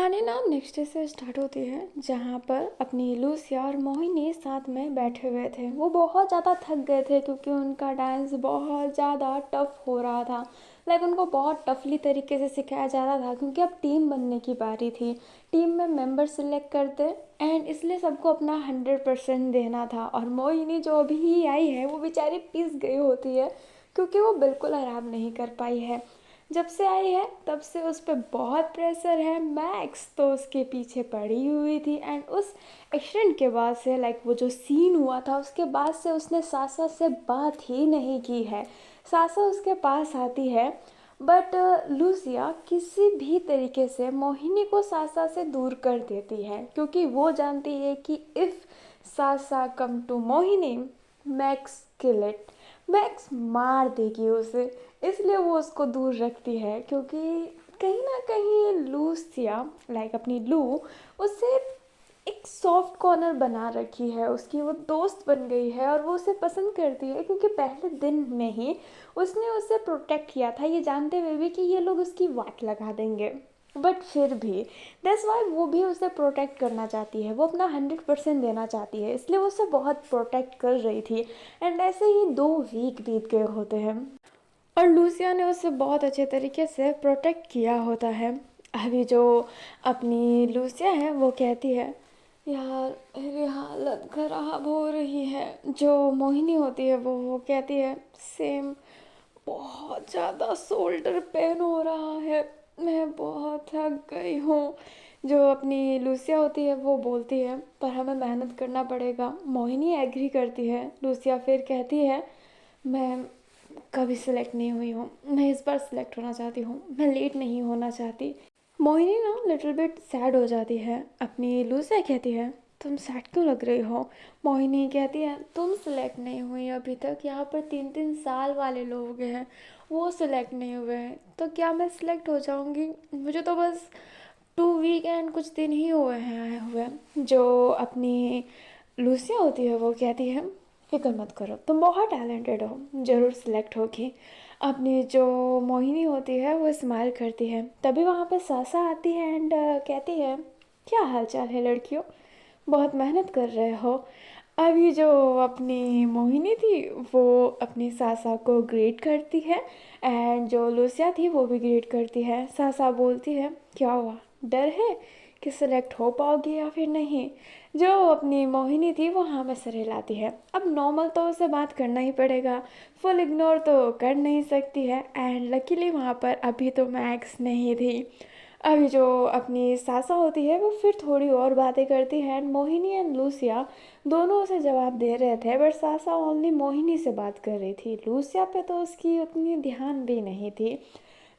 कहानी ना next day से स्टार्ट होती है जहाँ पर अपनी लूसिया और मोहिनी साथ में बैठे हुए थे। वो बहुत ज़्यादा थक गए थे क्योंकि उनका डांस बहुत ज़्यादा टफ हो रहा था। उनको बहुत टफली तरीके से सिखाया जा रहा था क्योंकि अब टीम बनने की बारी थी। टीम में मेंबर सिलेक्ट करते एंड इसलिए सबको अपना 100% देना था। और मोहिनी जो अभी ही आई है वो बेचारी पिस गई होती है क्योंकि वो बिल्कुल आराम नहीं कर पाई है। जब से आई है तब से उस पर बहुत प्रेशर है। मैक्स तो उसके पीछे पड़ी हुई थी एंड उस एक्सीडेंट के बाद से वो जो सीन हुआ था उसके बाद से उसने सासा से बात ही नहीं की है। सासा उसके पास आती है बट लूसिया किसी भी तरीके से मोहिनी को सासा से दूर कर देती है क्योंकि वो जानती है कि if Sasha come to Mohini Max kill it. Max मार देगी उसे, इसलिए वो उसको दूर रखती है क्योंकि कहीं ना कहीं लूसिया अपनी लू उससे एक सॉफ्ट कॉर्नर बना रखी है। उसकी वो दोस्त बन गई है और वो उसे पसंद करती है क्योंकि पहले दिन में ही उसने उसे प्रोटेक्ट किया था, ये जानते हुए भी कि ये लोग उसकी वाट लगा देंगे। बट फिर भी दैट्स वाई वो भी उसे प्रोटेक्ट करना चाहती है, वो अपना 100% देना चाहती है, इसलिए वो उसे बहुत प्रोटेक्ट कर रही थी। एंड ऐसे ही 2 वीक बीत गए होते हैं और लूसिया ने उसे बहुत अच्छे तरीके से प्रोटेक्ट किया होता है। अभी जो अपनी लूसिया है वो कहती है, यार मेरी हालत ख़राब हो रही है। जो मोहिनी होती है वो कहती है, सेम, बहुत ज़्यादा शोल्डर पेन हो रहा है, मैं बहुत थक गई हूँ। जो अपनी लूसिया होती है वो बोलती है पर हमें मेहनत करना पड़ेगा। मोहिनी एग्री करती है। लूसिया फिर कहती है, मैं कभी सिलेक्ट नहीं हुई हूँ, मैं इस बार सिलेक्ट होना चाहती हूँ, मैं लेट नहीं होना चाहती। मोहिनी ना लिटिल बिट सैड हो जाती है। अपनी लूसिया कहती है, तुम सैड क्यों लग रही हो? मोहिनी कहती है, तुम सिलेक्ट नहीं हुई अभी तक, यहाँ पर 3-3 साल वाले लोग हैं, वो सिलेक्ट नहीं हुए हैं, तो क्या मैं सिलेक्ट हो जाऊँगी? मुझे तो बस 2 वीक एंड कुछ दिन ही हुए हैं आए हुए। जो अपनी लूसिया होती है वो कहती है, फिक्र मत करो, तुम बहुत टैलेंटेड हो, ज़रूर सिलेक्ट होगी। अपनी जो मोहिनी होती है वो स्माइल करती है। तभी वहाँ पे सासा आती है एंड कहती है, क्या हाल चाल है लड़कियों, बहुत मेहनत कर रहे हो। अभी जो अपनी मोहिनी थी वो अपनी सासा को ग्रीट करती है एंड जो लूसिया थी वो भी ग्रीट करती है। सासा बोलती है, क्या हुआ, डर है कि सिलेक्ट हो पाओगी या फिर नहीं? जो अपनी मोहिनी थी वो हाँ में सर हिलाती है। अब नॉर्मल तो उसे बात करना ही पड़ेगा, फुल इग्नोर तो कर नहीं सकती है। एंड लकीली वहाँ पर अभी तो मैक्स नहीं थी। अभी जो अपनी सासा होती है वो फिर थोड़ी और बातें करती है एंड मोहिनी एंड लूसिया दोनों उसे जवाब दे रहे थे बट सासा ओनली मोहिनी से बात कर रही थी। लूसिया पे तो उसकी उतनी ध्यान भी नहीं थी।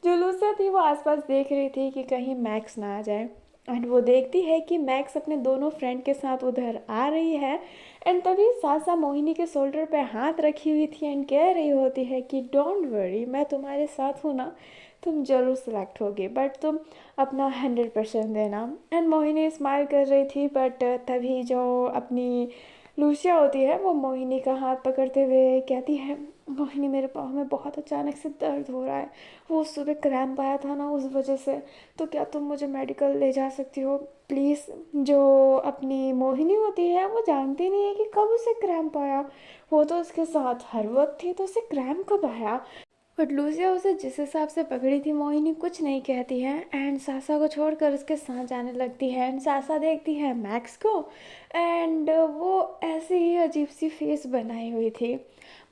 जो लूसिया थी वो आसपास देख रही थी कि कहीं मैक्स ना आ जाए एंड वो देखती है कि मैक्स अपने दोनों फ्रेंड के साथ उधर आ रही है। एंड तभी सासा मोहिनी के शोल्डर पे हाथ रखी हुई थी एंड कह रही होती है कि डोंट वरी, मैं तुम्हारे साथ हूँ ना, तुम ज़रूर सेलेक्ट होगे बट तुम अपना 100% देना। एंड मोहिनी स्माइल कर रही थी बट तभी जो अपनी लूसिया होती है वो मोहिनी का हाथ पकड़ते हुए कहती है, मोहिनी मेरे पाँव में बहुत अचानक से दर्द हो रहा है, वो सुबह क्रैम्प आया था ना उस वजह से, तो क्या तुम मुझे मेडिकल ले जा सकती हो प्लीज़? जो अपनी मोहिनी होती है वो जानती नहीं है कि कब उसे क्रैम्प आया, वो तो उसके साथ हर वक्त थी, तो उसे क्रैम्प कब आया? बट लूसिया उसे जिस हिसाब से पकड़ी थी मोहिनी कुछ नहीं कहती है एंड सासा को छोड़कर उसके साथ जाने लगती है। एंड सासा देखती है मैक्स को एंड वो ऐसे ही अजीब सी फेस बनाई हुई थी।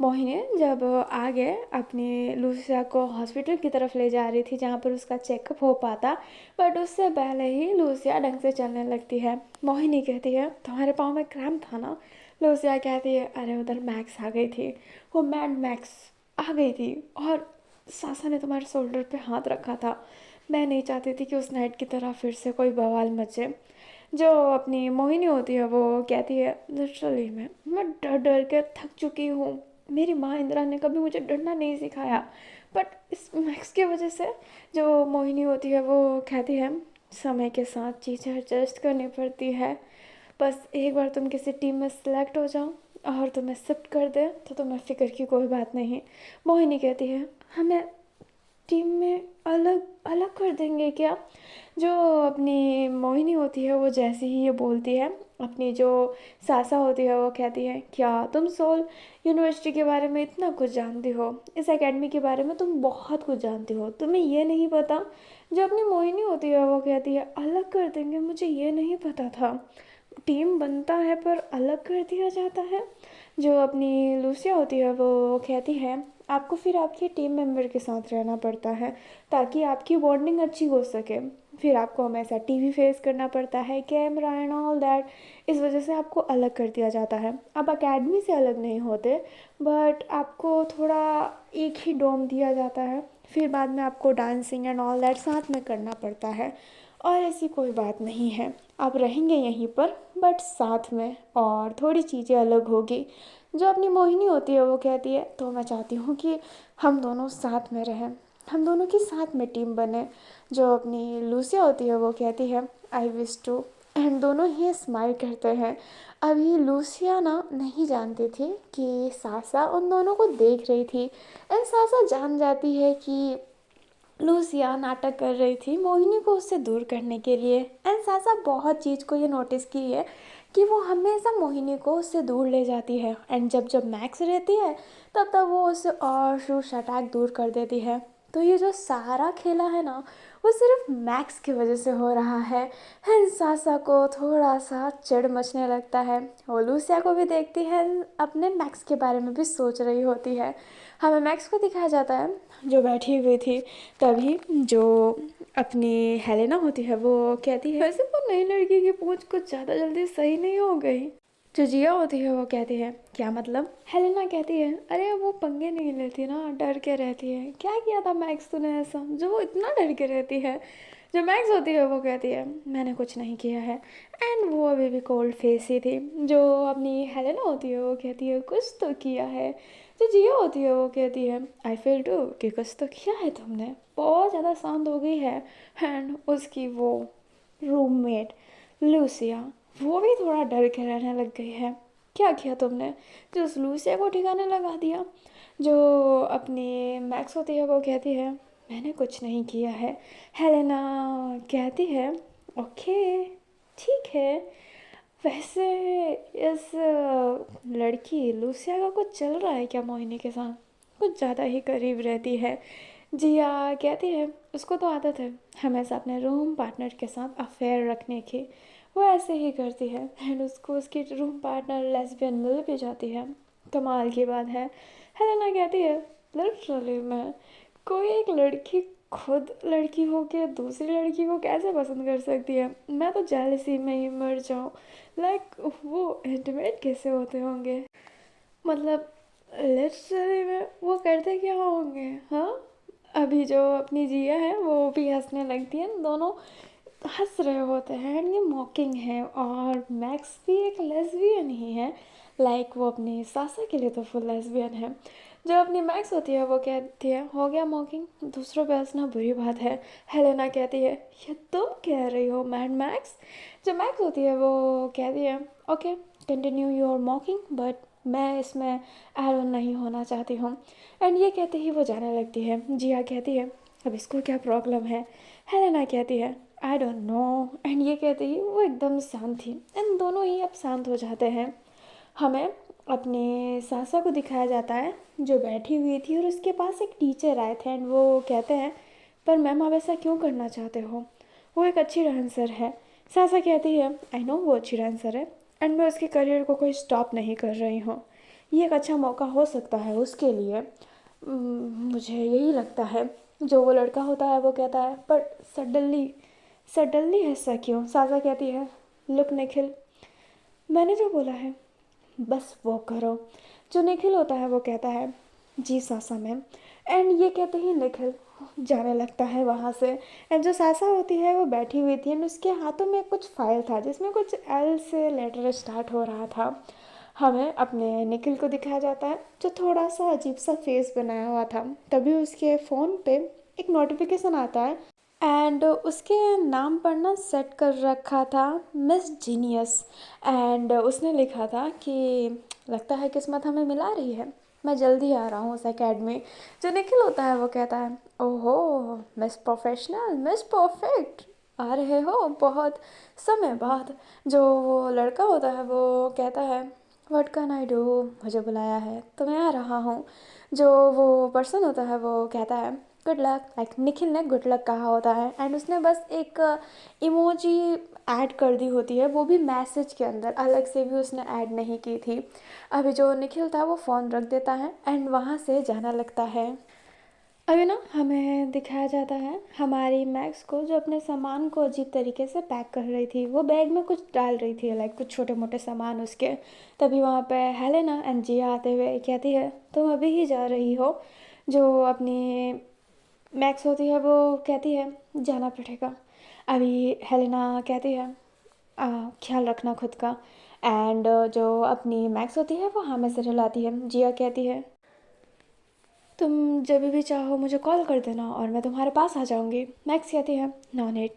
मोहिनी जब आगे अपनी लूसिया को हॉस्पिटल की तरफ ले जा रही थी जहाँ पर उसका चेकअप हो पाता, बट उससे पहले ही लूसिया ढंग से चलने लगती है। मोहिनी कहती है, तुम्हारे पाँव में क्रैम्प था ना? लूसिया कहती है, अरे उधर मैक्स आ गई थी, वो मैड मैक्स आ गई थी और सासा ने तुम्हारे शोल्डर पे हाथ रखा था। मैं नहीं चाहती थी कि उस नाइट की तरह फिर से कोई बवाल मचे। जो अपनी मोहिनी होती है वो कहती है, लिटरली मैं डर डर के थक चुकी हूँ, मेरी माँ इंदिरा ने कभी मुझे डरना नहीं सिखाया, बट इस मैक्स की वजह से। जो मोहिनी होती है वो कहती है, समय के साथ चीज़ें एडजस्ट करनी पड़ती है, बस एक बार तुम किसी टीम में सेलेक्ट हो जाओ और तुम्हें शिफ्ट कर दे तो तुम्हें फ़िक्र की कोई बात नहीं। मोहिनी कहती है, हमें टीम में अलग अलग कर देंगे क्या? जो अपनी मोहिनी होती है वो जैसे ही ये बोलती है, अपनी जो सासा होती है वो कहती है, क्या तुम सोल यूनिवर्सिटी के बारे में इतना कुछ जानती हो, इस एकेडमी के बारे में तुम बहुत कुछ जानती हो, तुम्हें ये नहीं पता? जो अपनी मोहिनी होती है वो कहती है, अलग कर देंगे, मुझे ये नहीं पता था, टीम बनता है पर अलग कर दिया जाता है। जो अपनी लूसिया होती है वो कहती है, आपको फिर आपकी टीम मेंबर के साथ रहना पड़ता है ताकि आपकी बॉन्डिंग अच्छी हो सके, फिर आपको हमेशा टीवी फेस करना पड़ता है, कैमरा एंड ऑल दैट, इस वजह से आपको अलग कर दिया जाता है। आप अकेडमी से अलग नहीं होते, बट आपको थोड़ा एक ही डोम दिया जाता है, फिर बाद में आपको डांसिंग एंड ऑल दैट साथ में करना पड़ता है। और ऐसी कोई बात नहीं है, आप रहेंगे यहीं पर बट साथ में, और थोड़ी चीज़ें अलग होगी। जो अपनी मोहिनी होती है वो कहती है, तो मैं चाहती हूँ कि हम दोनों साथ में रहें, हम दोनों की साथ में टीम बने। जो अपनी लूसिया होती है वो कहती है, आई विश टू, एंड दोनों ही स्माइल करते हैं। अभी लूसिया ना नहीं जानती थी कि सासा उन दोनों को देख रही थी, एंड सासा जान जाती है कि लूसिया नाटक कर रही थी मोहिनी को उससे दूर करने के लिए। एंड सासा बहुत चीज़ को ये नोटिस की है कि वो हमेशा मोहिनी को उससे दूर ले जाती है, एंड जब जब मैक्स रहती है तब तब वो उससे और शूश अटैक दूर कर देती है। तो ये जो सारा खेला है ना, वो सिर्फ मैक्स की वजह से हो रहा है। एंड सासा को थोड़ा सा चिढ़ मचने लगता है, वो लूसिया को भी देखती है, अपने मैक्स के बारे में भी सोच रही होती है। हमें मैक्स को दिखाया जाता है जो बैठी हुई थी। तभी जो अपनी हेलेना होती है वो कहती है, वैसे वो नई लड़की की पूंछ कुछ ज़्यादा जल्दी सही नहीं हो गई। जो जिया होती है वो कहती है, क्या मतलब? हेलेना कहती है, अरे वो पंगे नहीं लेती ना, डर के रहती है। क्या किया था मैक्स तूने ऐसा जो वो इतना डर के रहती है? जो मैक्स होती है वो कहती है, मैंने कुछ नहीं किया है, एंड वो अभी भी कोल्ड फेस ही थी। जो अपनी हेलेना होती है वो कहती है, कुछ तो किया है। जो जिया होती है वो कहती है, आई फील टू, कि कुछ तो किया है तुमने, बहुत ज़्यादा शांत हो गई है। एंड उसकी वो रूममेट लूसिया, वो भी थोड़ा डर के रहने लग गई है। क्या किया तुमने? जो उस लूसिया को ठिकाने लगा दिया। जो अपनी मैक्स होती है वो कहती है, मैंने कुछ नहीं किया है। हेलेना कहती है, ओके ठीक है, वैसे इस लड़की लूसिया का कुछ चल रहा है क्या मोहिनी के साथ? कुछ ज़्यादा ही करीब रहती है। जिया कहती है, उसको तो आदत है हमेशा अपने रूम पार्टनर के साथ अफेयर रखने की, वो ऐसे ही करती है, एंड उसको उसकी रूम पार्टनर लेस्बियन मिल भी जाती है। कमाल की बात है। हेलेना कहती है, लिटरली मैं, कोई एक लड़की खुद लड़की हो के दूसरी लड़की को कैसे पसंद कर सकती है? मैं तो जेलसी में ही मर जाऊँ। लाइक वो इंटीमेट कैसे होते होंगे? मतलब लिटरली में वो करते क्या होंगे? हाँ, अभी जो अपनी जिया है वो भी हंसने लगती है, दोनों हंस रहे होते हैं, एंड ये मॉकिंग है। और मैक्स भी एक लेस्बियन ही है, लाइक वो अपनी सासा के लिए तो फुल लेस्बियन है। जो अपनी मैक्स होती है वो कहती है, हो गया मॉकिंग, दूसरों पे हंसना बुरी बात है। हेलेना कहती है, ये तुम कह रही हो मैड मैक्स? जो मैक्स होती है वो कहती है, ओके कंटिन्यू योर मॉकिंग, बट मैं इसमें एड ऑन नहीं होना चाहती हूँ। एंड ये कहते ही वो जाने लगती है। जिया कहती है, अब इसको क्या प्रॉब्लम है? हेलेना कहती है, आई डोंट नो, एंड ये कहते ही वो एकदम शांत थी, एंड दोनों ही अब शांत हो जाते हैं। हमें अपने सासा को दिखाया जाता है जो बैठी हुई थी, और उसके पास एक टीचर आए थे, एंड वो कहते हैं, पर मैम आप ऐसा क्यों करना चाहते हो? वो एक अच्छी डांसर है। सासा कहती है, आई नो वो अच्छी डांसर है, एंड मैं उसके करियर को कोई स्टॉप नहीं कर रही हूँ, ये एक अच्छा मौका हो सकता है उसके लिए। मुझे यही लगता है। जो वो लड़का होता है वो कहता है, बट सडनली सडनली ऐसा क्यों? सासा कहती है, लुक निखिल, मैंने जो बोला है बस वो करो। जो निखिल होता है वो कहता है, जी सासा मैम, एंड ये कहते ही निखिल जाने लगता है वहाँ से। एंड जो सासा होती है वो बैठी हुई थी, एंड उसके हाथों में कुछ फाइल था जिसमें कुछ एल से लेटर स्टार्ट हो रहा था। हमें अपने निखिल को दिखाया जाता है जो थोड़ा सा अजीब सा फेस बनाया हुआ था। तभी उसके फ़ोन पे एक नोटिफिकेशन आता है, एंड उसके नाम पर ना सेट कर रखा था मिस जीनियस। एंड उसने लिखा था कि लगता है किस्मत हमें मिला रही है। मैं जल्दी आ रहा हूँ उस एकेडमी। जो निखिल होता है वो कहता है, ओहो मिस प्रोफेशनल, मिस परफेक्ट, आ रहे हो बहुत समय बाद। जो वो लड़का होता है वो कहता है, व्हाट कैन आई डू, मुझे बुलाया है तो मैं आ रहा हूँ। जो वो पर्सन होता है वो कहता है, गुड लक, लाइक निखिल ने गुड लक कहा होता है एंड उसने बस एक इमोजी ऐड कर दी होती है, वो भी मैसेज के अंदर, अलग से भी उसने ऐड नहीं की थी। अभी जो निखिल था वो फ़ोन रख देता है एंड वहाँ से जाना लगता है। अभी ना हमें दिखाया जाता है हमारी मैक्स को, जो अपने सामान को अजीब तरीके से पैक कर रही थी। वो बैग में कुछ डाल रही थी, लाइक कुछ छोटे मोटे सामान उसके। तभी वहाँ पे हेलेना एंड जिया आते हुए कहती है, तुम अभी ही जा रही हो। जो अपनी मैक्स होती है वो कहती है, जाना पड़ेगा। अभी हेलेना कहती है, ख्याल रखना खुद का। एंड जो अपनी मैक्स होती है वो हाँ में सिर हिलाती है। जिया कहती है, तुम जब भी चाहो मुझे कॉल कर देना और मैं तुम्हारे पास आ जाऊंगी। मैक्स कहती है, नो नीड।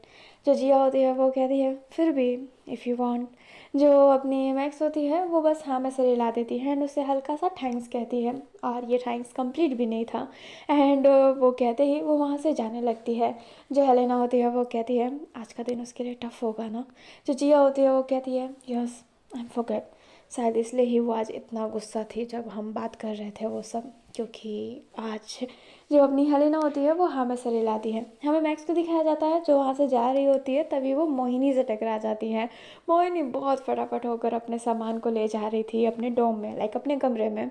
जो जिया होती है वो कहती है, फिर भी इफ़ यू वांट। जो अपनी मैक्स होती है वो बस हाँ में सिर हिला देती है एंड उससे हल्का सा थैंक्स कहती है, और ये थैंक्स कंप्लीट भी नहीं था। एंड वो कहते ही वो वहाँ से जाने लगती है। जो हेलेना होती है वो कहती है, आज का दिन उसके लिए टफ होगा ना। जो जिया होती है वो कहती है, यस आई एम फॉरगेट। शायद इसलिए ही वो आज इतना गुस्सा थी जब हम बात कर रहे थे वो सब, क्योंकि आज जो अपनी हेलेना होती है वो हाँ में सिर हिलाती है। हमें मैक्स को दिखाया जाता है जो वहाँ से जा रही होती है, तभी वो मोहिनी से टकरा जाती है। मोहिनी बहुत फटाफट होकर अपने सामान को ले जा रही थी अपने डोम में, लाइक अपने कमरे में।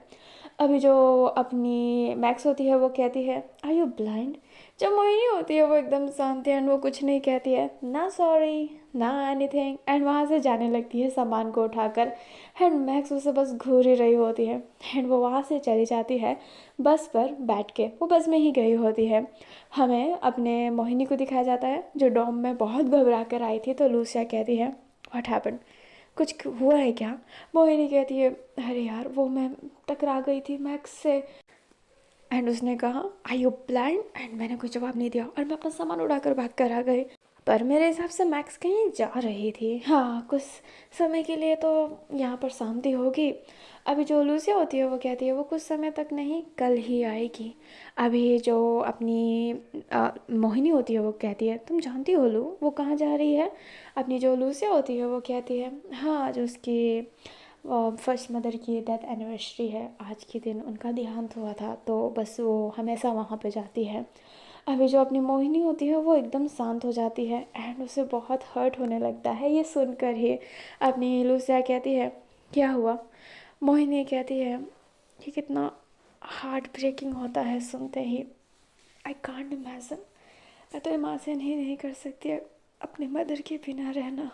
अभी जो अपनी मैक्स होती है वो कहती है, आर यू ब्लाइंड। जब मोहिनी होती है वो एकदम शांत है एंड वो कुछ नहीं कहती है, ना सॉरी ना एनीथिंग, एंड वहाँ से जाने लगती है सामान को उठाकर। एंड मैक्स उसे बस घूर ही रही होती है एंड वो वहाँ से चली जाती है बस पर बैठ के। वो बस में ही गई होती है। हमें अपने मोहिनी को दिखाया जाता है जो डॉम में बहुत घबरा कर आई थी। तो लूसिया कहती है, व्हाट हैपेंड, कुछ हुआ है क्या। मोहिनी कहती है, अरे यार वो मैं टकरा गई थी मैक्स से। एंड उसने कहा, आई यू ब्लाइंड, एंड मैंने कोई जवाब नहीं दिया और मैं अपना सामान उड़ाकर भाग कर आ गई। पर मेरे हिसाब से मैक्स कहीं जा रही थी। हाँ, कुछ समय के लिए तो यहाँ पर शांति होगी। अभी जो लूसिया होती है वो कहती है, वो कुछ समय तक नहीं, कल ही आएगी। अभी जो अपनी मोहिनी होती है वो कहती है, तुम जानती हो लू वो कहाँ जा रही है। अपनी जो लूसिया होती है वो कहती है, हाँ जो उसकी फर्स्ट मदर की डेथ एनिवर्सरी है, आज के दिन उनका देहांत हुआ था, तो बस वो हमेशा वहाँ पे जाती है। अभी जो अपनी मोहिनी होती है वो एकदम शांत हो जाती है एंड उसे बहुत हर्ट होने लगता है ये सुनकर ही। अपनी लूसिया कहती है, क्या हुआ। मोहिनी कहती है, ये कितना हार्ट ब्रेकिंग होता है सुनते ही। आई कांट इमेजिन, मैं तो इमेजिन ही नहीं कर सकती अपनी मदर के बिना रहना।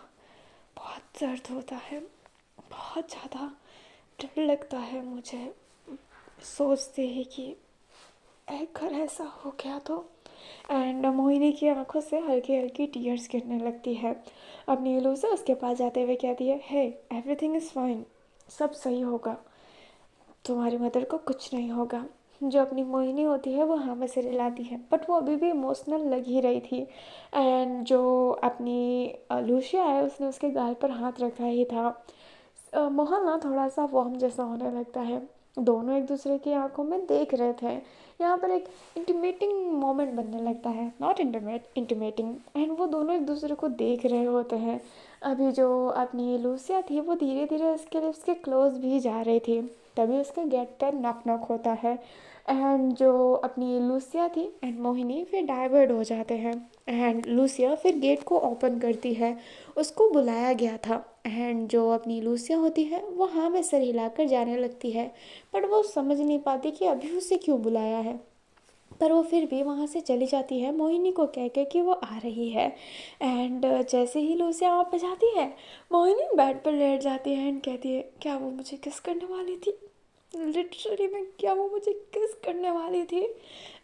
बहुत दर्द होता है, बहुत ज़्यादा डर लगता है मुझे सोचते ही कि अगर ऐसा हो गया तो। एंड मोहिनी की आंखों से हल्की हल्की टीयर्स गिरने लगती है। अपनी नीलू से उसके पास जाते हुए कहती है, हे एवरीथिंग इज़ फाइन, सब सही होगा, तुम्हारी मदर को कुछ नहीं होगा। जो अपनी मोहिनी होती है वो हाँ में सिर हिलाती है, बट वो अभी भी इमोशनल लग ही रही थी। एंड जो अपनी लूशिया है उसने उसके गाल पर हाथ रखा ही था। माहौल ना थोड़ा सा वार्म जैसा होने लगता है। दोनों एक दूसरे की आंखों में देख रहे थे। यहाँ पर एक इंटीमेटिंग मोमेंट बनने लगता है, नॉट इंटीमेटिंग, एंड वो दोनों एक दूसरे को देख रहे होते हैं। अभी जो अपनी लूसिया थी वो धीरे धीरे उसके लिप्स के क्लोज भी जा रही थी। तभी उसका गेट पर नॉक नॉक होता है एंड जो अपनी लूसिया थी एंड मोहिनी फिर डाइवर्ट हो जाते हैं। एंड लूसिया फिर गेट को ओपन करती है, उसको बुलाया गया था। एंड जो अपनी लूसिया होती है वो हाँ में सर हिलाकर जाने लगती है, बट वो समझ नहीं पाती कि अभी उसे क्यों बुलाया है। पर वो फिर भी वहाँ से चली जाती है मोहिनी को कह के कि वो आ रही है। एंड जैसे ही लूसिया वहाँ पे जाती है, मोहिनी बेड पर लेट जाती है एंड कहती है, क्या वो मुझे किस करने वाली थी। लिटरली में क्या वो मुझे किस करने वाली थी।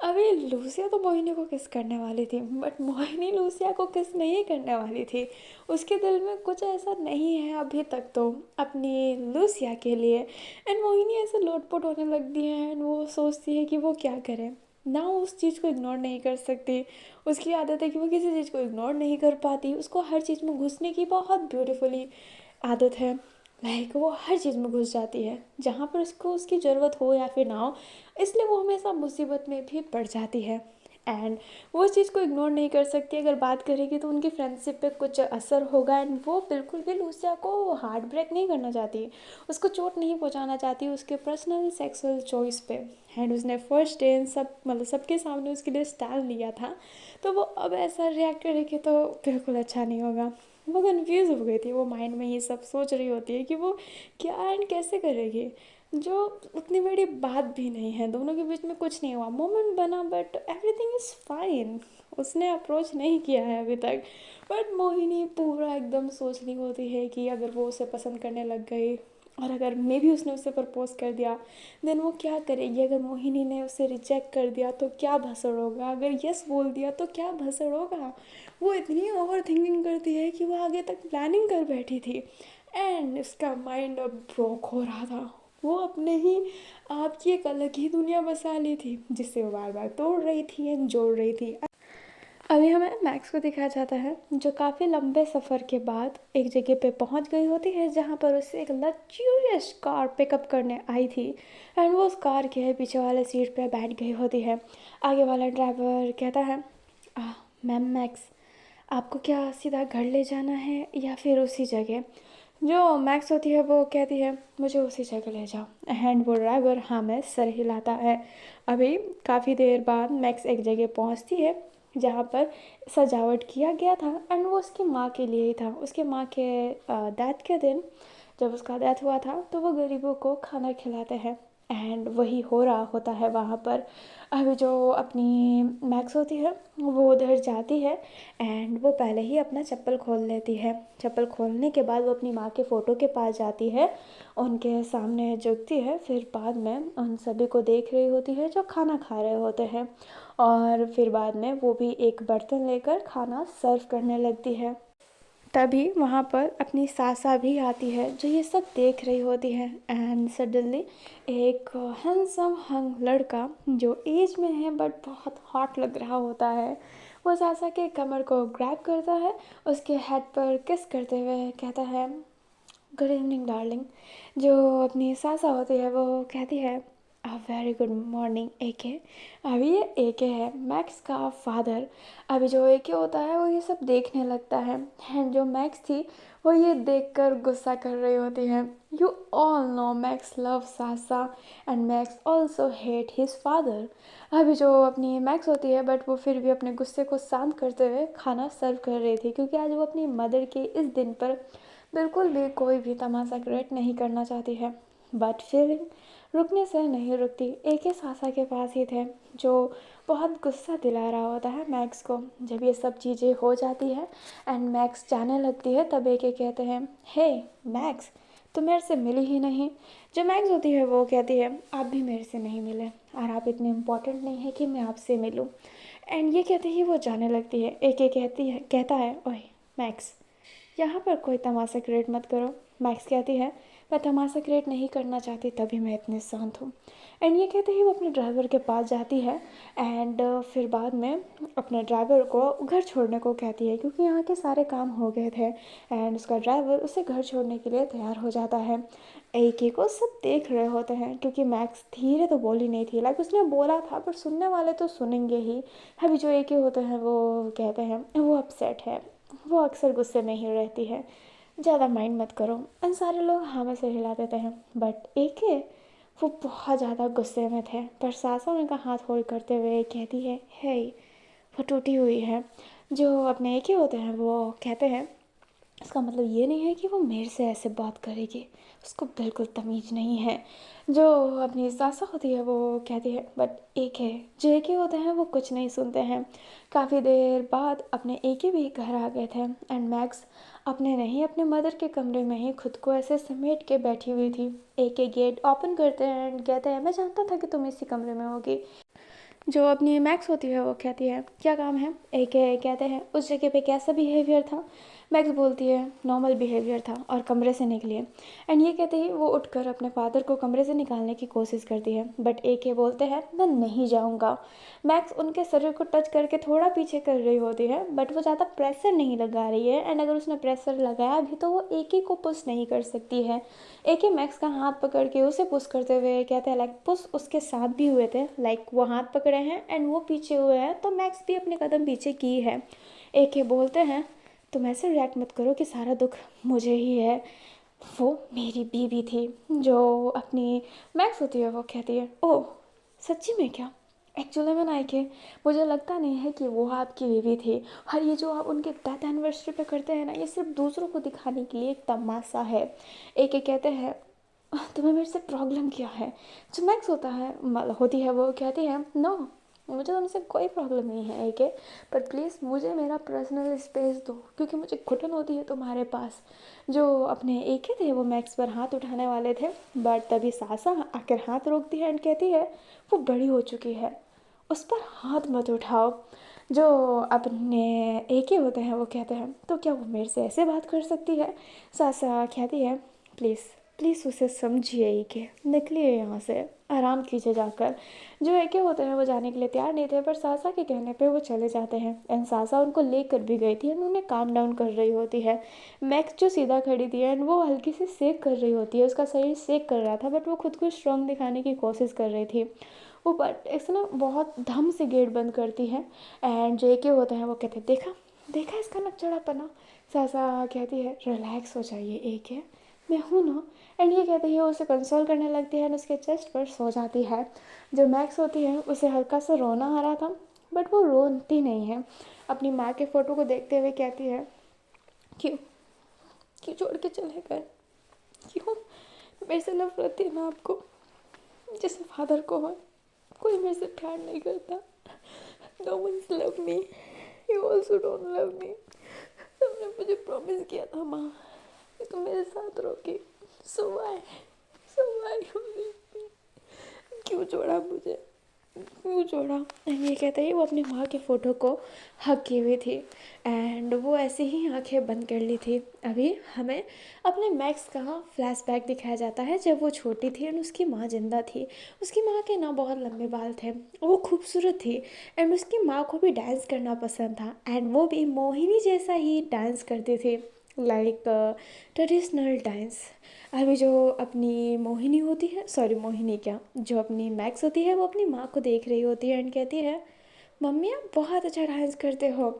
अभी लूसिया तो मोहिनी को किस करने वाली थी, बट मोहिनी लूसिया को किस नहीं करने वाली थी। उसके दिल में कुछ ऐसा नहीं है अभी तक तो अपनी लूसिया के लिए। एंड मोहिनी ऐसे लोटपोट होने लगती है एंड वो सोचती है कि वो क्या करे ना, वो उस चीज़ को इग्नोर नहीं कर सकती। उसकी आदत है कि वो किसी चीज़ को इग्नोर नहीं कर पाती, उसको हर चीज़ में घुसने की बहुत ब्यूटीफुली आदत है। लाइक वो हर चीज़ में घुस जाती है जहाँ पर उसको उसकी ज़रूरत हो या फिर ना हो, इसलिए वो हमेशा मुसीबत में भी पड़ जाती है। एंड वो उस चीज़ को इग्नोर नहीं कर सकती। अगर बात करेगी तो उनकी फ्रेंडशिप पे कुछ असर होगा, एंड वो बिल्कुल भी लूसिया को हार्ट ब्रेक नहीं करना चाहती, उसको चोट नहीं पहुंचाना चाहती उसके पर्सनल सेक्सुअल चॉइस पे। एंड उसने फर्स्ट डे सब मतलब सबके सामने उसके लिए स्टाइल लिया था, तो वो अब ऐसा रिएक्ट करेगी तो बिल्कुल अच्छा नहीं होगा। वो कंफ्यूज हो गई थी, वो माइंड में ये सब सोच रही होती है कि वो क्या एंड कैसे करेगी, जो उतनी बड़ी बात भी नहीं है, दोनों के बीच में कुछ नहीं हुआ, मोमेंट बना बट एवरीथिंग इज़ फाइन। उसने अप्रोच नहीं किया है अभी तक, बट मोहिनी पूरा एकदम सोच रही होती है कि अगर वो उसे पसंद करने लग गई और अगर मे भी उसने उसे प्रपोज कर दिया, देन वो क्या करेगी। अगर मोहिनी ने उसे रिजेक्ट कर दिया तो क्या भसड़ होगा, अगर यस बोल दिया तो क्या भसड़ होगा। वो इतनी ओवर थिंकिंग करती है कि वो आगे तक प्लानिंग कर बैठी थी, एंड उसका माइंड अब ब्रोक हो रहा था। वो अपने ही आप की एक अलग ही दुनिया बसा ली थी, जिससे वो बार बार तोड़ रही थी एंड जोड़ रही थी। अभी हमें मैक्स को दिखाया जाता है जो काफ़ी लंबे सफ़र के बाद एक जगह पे पहुंच गई होती है जहां पर उसे एक लग्जूरियस कार पिकअप करने आई थी। एंड वो उस कार के पीछे वाले सीट पे बैठ गई होती है। आगे वाला ड्राइवर कहता है, मैम मैक्स, आपको क्या सीधा घर ले जाना है या फिर उसी जगह। जो मैक्स होती है वो कहती है, मुझे उसी जगह ले जाओ। एंड वो ड्राइवर हाँ में सर हिलाता है। अभी काफ़ी देर बाद मैक्स एक जगह पहुंचती है जहाँ पर सजावट किया गया था, एंड वो उसकी माँ के लिए ही था। उसके माँ के डेथ के दिन जब उसका डेथ हुआ था तो वो गरीबों को खाना खिलाते हैं, एंड वही हो रहा होता है वहाँ पर। अभी जो अपनी मैक्स होती है वो उधर जाती है, एंड वो पहले ही अपना चप्पल खोल लेती है। चप्पल खोलने के बाद वो अपनी माँ के फ़ोटो के पास जाती है, उनके सामने झुकती है, फिर बाद में उन सभी को देख रही होती है जो खाना खा रहे होते हैं, और फिर बाद में वो भी एक बर्तन लेकर खाना सर्व करने लगती है। तभी वहाँ पर अपनी सासा भी आती है जो ये सब देख रही होती है, एंड सडनली एक हैंडसम हंग लड़का जो एज में है बट बहुत हॉट लग रहा होता है, वो सासा के कमर को ग्रैब करता है, उसके हेड पर किस करते हुए कहता है, गुड इवनिंग डार्लिंग। जो अपनी सासा होती है वो कहती है, अ वेरी गुड मॉर्निंग एके। अभी ये एके है मैक्स का फादर। अभी जो एके होता है वो ये सब देखने लगता है, एंड जो मैक्स थी वो ये देखकर गुस्सा कर रही होती है। You all know Max love Sasha and Max also hate his father. अभी जो अपनी मैक्स होती है बट वो फिर भी अपने गुस्से को शांत करते हुए खाना सर्व कर रही थी, क्योंकि आज वो अपनी मदर के इस दिन पर बिल्कुल भी कोई भी तमाशा क्रिएट नहीं करना चाहती है। बट फीलिंग रुकने से नहीं रुकती। एक ही सासा के पास ही थे जो बहुत गुस्सा दिला रहा होता है मैक्स को। जब ये सब चीज़ें हो जाती है एंड मैक्स जाने लगती है तब एक कहते हैं, हे मैक्स, तो मेरे से मिली ही नहीं। जो मैक्स होती है वो कहती है, आप भी मेरे से नहीं मिले और आप इतने इम्पोर्टेंट नहीं है कि मैं आपसे मिलूं। एंड ये कहते ही वो जाने लगती है। एक कहती है कहता है, ओए मैक्स, यहाँ पर कोई तमाशा क्रिएट मत करो। मैक्स कहती है, मैं तमाशा क्रिएट नहीं करना चाहती तभी मैं इतने शांत हूँ। एंड ये कहते ही वो अपने ड्राइवर के पास जाती है, एंड फिर बाद में अपने ड्राइवर को घर छोड़ने को कहती है, क्योंकि यहाँ के सारे काम हो गए थे, एंड उसका ड्राइवर उसे घर छोड़ने के लिए तैयार हो जाता है। एक को सब देख रहे होते हैं, क्योंकि मैक्स धीरे तो बोली नहीं थी, लाइक उसने बोला था पर सुनने वाले तो सुनेंगे ही। अभी जो एक होते हैं वो कहते हैं वो अपसेट है, वो अक्सर गुस्से में ही रहती है, ज़्यादा माइंड मत करो। एंड सारे लोग हाँ में से हिला देते हैं, बट एक है वो बहुत ज़्यादा गुस्से में थे। पर सासा उनका हाथ होल्ड करते हुए कहती है, हे, वो टूटी हुई है। जो अपने एक ही होते हैं वो कहते हैं, इसका मतलब ये नहीं है कि वो मेरे से ऐसे बात करेगी, उसको बिल्कुल तमीज़ नहीं है। जो अपनी सासा होती है वो कहती है, बट एक है जो एक ही होते हैं वो कुछ नहीं सुनते हैं। काफ़ी देर बाद अपने एक ही भी घर आ गए थे, एंड मैक्स अपने नहीं अपने मदर के कमरे में ही खुद को ऐसे समेट के बैठी हुई थी। एक गेट ओपन करते हैं एंड कहते हैं, मैं जानता था कि तुम इसी कमरे में होगी। जो अपनी मैक्स होती है वो कहती है, क्या काम है। एक कहते हैं, उस जगह पे कैसा बिहेवियर था। मैक्स बोलती है नॉर्मल बिहेवियर था और कमरे से निकली। एंड ये कहते ही वो उठकर अपने फादर को कमरे से निकालने की कोशिश करती है, बट AK बोलते हैं मैं नहीं जाऊंगा। मैक्स उनके शरीर को टच करके थोड़ा पीछे कर रही होती है, बट वो ज़्यादा प्रेशर नहीं लगा रही है। एंड अगर उसने प्रेशर लगाया भी तो वो AK को पुश नहीं कर सकती है। AK मैक्स का हाथ पकड़ के उसे पुश करते हुए कहते हैं लाइक पुश उसके साथ भी हुए थे, लाइक वो हाथ पकड़े हैं एंड वो पीछे हुए हैं तो मैक्स भी अपने कदम पीछे की है। AK बोलते हैं तुम ऐसे रिएक्ट मत करो कि सारा दुख मुझे ही है, वो मेरी बीवी थी। जो अपनी मैक्स होती है वो कहती है ओह सच्ची में क्या, एक्चुअली में नाइके मुझे लगता नहीं है कि वो आपकी बीवी थी, और ये जो आप उनके डेथ एनिवर्सरी पे करते हैं ना ये सिर्फ दूसरों को दिखाने के लिए एक तमाशा है। AK कहते हैं तुम्हें मेरे से प्रॉब्लम क्या है। जो मैक्स होता है होती है वो कहती है नो मुझे तुमसे कोई प्रॉब्लम नहीं है AK, पर प्लीज़ मुझे मेरा पर्सनल स्पेस दो क्योंकि मुझे घुटन होती है तुम्हारे पास। जो अपने AK थे वो मैक्स पर हाथ उठाने वाले थे, बट तभी सासा आकर हाथ रोकती है एंड कहती है वो बड़ी हो चुकी है उस पर हाथ मत उठाओ। जो अपने AK होते हैं वो कहते हैं तो क्या वो मेरे से ऐसे बात कर सकती है। सासा कहती है प्लीज़ प्लीज़ उसे समझिए AK, निकलिए यहाँ से, आराम कीजिए जाकर। जो AK होते हैं वो जाने के लिए तैयार नहीं थे, पर सासा के कहने पे वो चले जाते हैं एंड सासा उनको लेकर भी गई थी एंड उन्हें काम डाउन कर रही होती है। मैक्स जो सीधा खड़ी थी एंड वो हल्की सी सेक कर रही होती है, उसका शरीर सेक कर रहा था बट वो खुद को स्ट्रांग दिखाने की कोशिश कर रही थी। वो बट ऐसे ना बहुत धम से गेट बंद करती है एंड जो AK होता है वो कहते हैं देखा देखा इसका नकचढ़ापना। सासा कहती है रिलैक्स हो जाइए AK, मैं हूँ ना। एंड ये कहते ही उसे कंसोल करने लगती है एंड उसके चेस्ट पर सो जाती है। जो मैक्स होती है उसे हल्का सा रोना आ रहा था, बट वो रोती नहीं है। अपनी माँ के फ़ोटो को देखते हुए कहती है क्यों क्यों छोड़ के चले गए, क्यों मेरे से नफरत थी ना आपको, जैसे फादर को हो। कोई मेरे से प्यार नहीं करता, no one love me, you also don't love me. तुमने मुझे प्रॉमिस किया था माँ कि तुम मेरे साथ रहोगी, सो वाई क्यों छोड़ा मुझे, क्यों छोड़ा। एंड ये कहते ही वो अपनी माँ के फ़ोटो को हग की हुई थी एंड वो ऐसे ही आंखें बंद कर ली थी। अभी हमें अपने मैक्स का फ्लैशबैक दिखाया जाता है जब वो छोटी थी एंड उसकी माँ जिंदा थी। उसकी माँ के ना बहुत लंबे बाल थे, वो खूबसूरत थी एंड उसकी माँ को भी डांस करना पसंद था एंड वो भी मोहिनी जैसा ही डांस करती थी, लाइक ट्रेडिशनल डांस। अभी जो अपनी मोहिनी होती है, सॉरी मोहिनी क्या, जो अपनी मैक्स होती है वो अपनी माँ को देख रही होती है एंड कहती है मम्मी आप बहुत अच्छा डांस करते हो।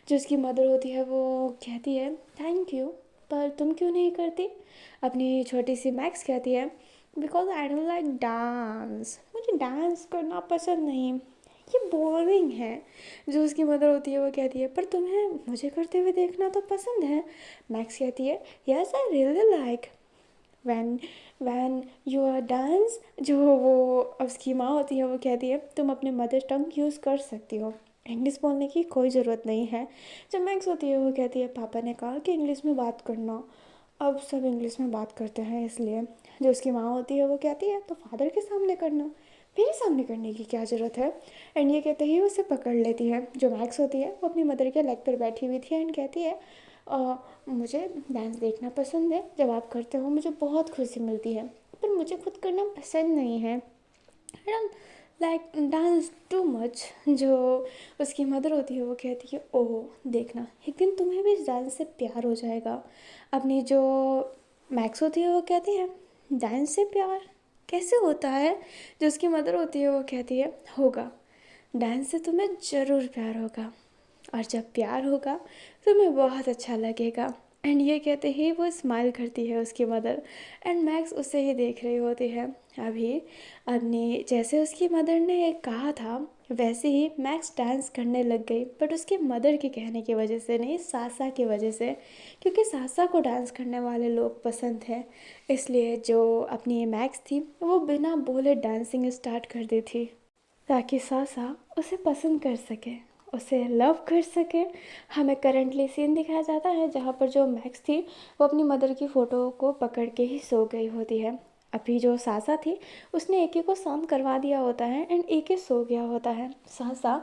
जो उसकी मदर होती है वो कहती है थैंक यू, पर तुम क्यों नहीं करती। अपनी छोटी सी मैक्स कहती है because I don't like dance, मुझे डांस करना पसंद नहीं, ये बोरिंग है। जो उसकी मदर होती है वो कहती है पर तुम्हें मुझे करते हुए देखना तो पसंद है। मैक्स कहती है yes I really like when when your dance. जो वो उसकी माँ होती है वो कहती है तुम अपने मदर टंग यूज़ कर सकती हो, इंग्लिश बोलने की कोई ज़रूरत नहीं है। जब मैक्स होती है वो कहती है पापा ने कहा कि इंग्लिश में बात करना, अब सब इंग्लिश में बात करते हैं इसलिए। जो उसकी माँ होती है वो कहती है तो फादर के सामने करना, मेरे सामने करने की क्या ज़रूरत है। एंड ये कहते ही उसे पकड़ लेती है। जो मैक्स होती है वो अपनी मदर के लेग पर बैठी हुई थी एंड कहती है मुझे डांस देखना पसंद है, जब आप करते हो मुझे बहुत खुशी मिलती है, पर मुझे खुद करना पसंद नहीं है, I don't like dance too much. जो उसकी मदर होती है वो कहती है ओह देखना एक दिन तुम्हें भी इस डांस से प्यार हो जाएगा। अपनी जो मैक्स होती है वो कहती है डांस से प्यार कैसे होता है। जो उसकी मदर होती है वो कहती है होगा, डांस से तुम्हें ज़रूर प्यार होगा, और जब प्यार होगा तो तुम्हें बहुत अच्छा लगेगा। एंड ये कहते ही वो स्माइल करती है उसकी मदर एंड मैक्स उसे ही देख रही होती है। अभी अपनी जैसे उसकी मदर ने कहा था वैसे ही मैक्स डांस करने लग गई, बट उसकी मदर के कहने की वजह से नहीं, सासा की वजह से, क्योंकि सासा को डांस करने वाले लोग पसंद हैं। इसलिए जो अपनी मैक्स थी वो बिना बोले डांसिंग स्टार्ट कर दी थी ताकि सासा उसे पसंद कर सके, उसे लव कर सके। हमें करंटली सीन दिखाया जाता है जहाँ पर जो मैक्स थी वो अपनी मदर की फ़ोटो को पकड़ के ही सो गई होती है। अभी जो सासा थी उसने एके को शांत करवा दिया होता है एंड एके सो गया होता है। सासा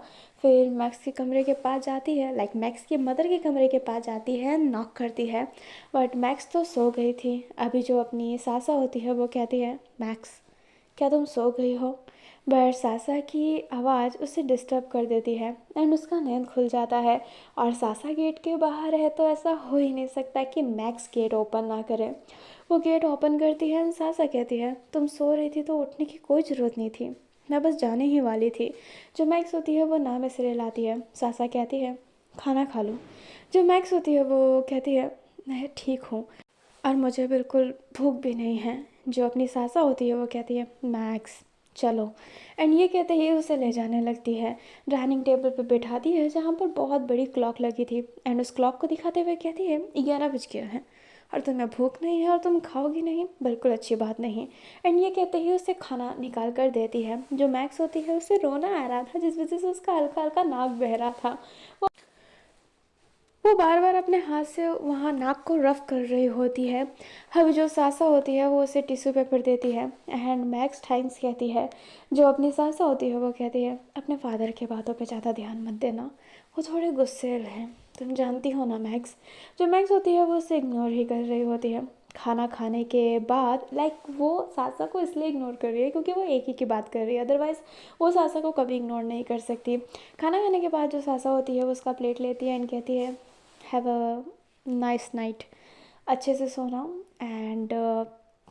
फिर मैक्स के कमरे के पास जाती है, लाइक मैक्स की मदर के कमरे के पास जाती है, नॉक करती है, बट मैक्स तो सो गई थी। अभी जो अपनी सासा होती है वो कहती है, मैक्स क्या तुम सो गई हो? बट सासा की आवाज़ उसे डिस्टर्ब कर देती है एंड उसका नींद खुल जाता है। और सासा गेट के बाहर है तो ऐसा हो ही नहीं सकता कि मैक्स गेट ओपन ना करे। वो गेट ओपन करती है एंड सासा कहती है, तुम सो रही थी तो उठने की कोई ज़रूरत नहीं थी, मैं बस जाने ही वाली थी। जो मैक्स होती है वो ना में सिरे लाती है। सासा कहती है, खाना खा लो। जो मैक्स होती है वो कहती है, मैं ठीक हूँ और मुझे बिल्कुल भूख भी नहीं है। जो अपनी सासा होती है वो कहती है, मैक्स चलो, एंड ये कहते ही उसे ले जाने लगती है। डाइनिंग टेबल पे बैठाती है जहाँ पर बहुत बड़ी क्लॉक लगी थी एंड उस क्लॉक को दिखाते हुए कहती है, 11 बज गया है और तुम्हें भूख नहीं है और तुम खाओगी नहीं, बिल्कुल अच्छी बात नहीं। एंड ये कहते ही उसे खाना निकाल कर देती है। जो मैक्स होती है उसे रोना आ रहा था जिस वजह से उसका हल्का हल्का नाक बह रहा था। वो बार बार अपने हाथ से वहाँ नाक को रफ कर रही होती है। अब जो सासा होती है वो उसे टिश्यू पेपर देती है एंड मैक्स थैंक्स कहती है। जो अपनी सासा होती है वो कहती है, अपने फादर की बातों पे ज़्यादा ध्यान मत देना, वो थोड़े गुस्सेल हैं, तुम जानती हो ना मैक्स। जो मैक्स होती है वो उसे इग्नोर ही कर रही होती है। खाना खाने के बाद लाइक वो सासा को इसलिए इग्नोर कर रही है क्योंकि वो एक ही की बात कर रही है, अदरवाइज़ वो सासा को कभी इग्नोर नहीं कर सकती। खाना खाने के बाद जो सासा होती है वो उसका प्लेट लेती है एंड कहती है, हैव अ नाइस नाइट, अच्छे से सोना। एंड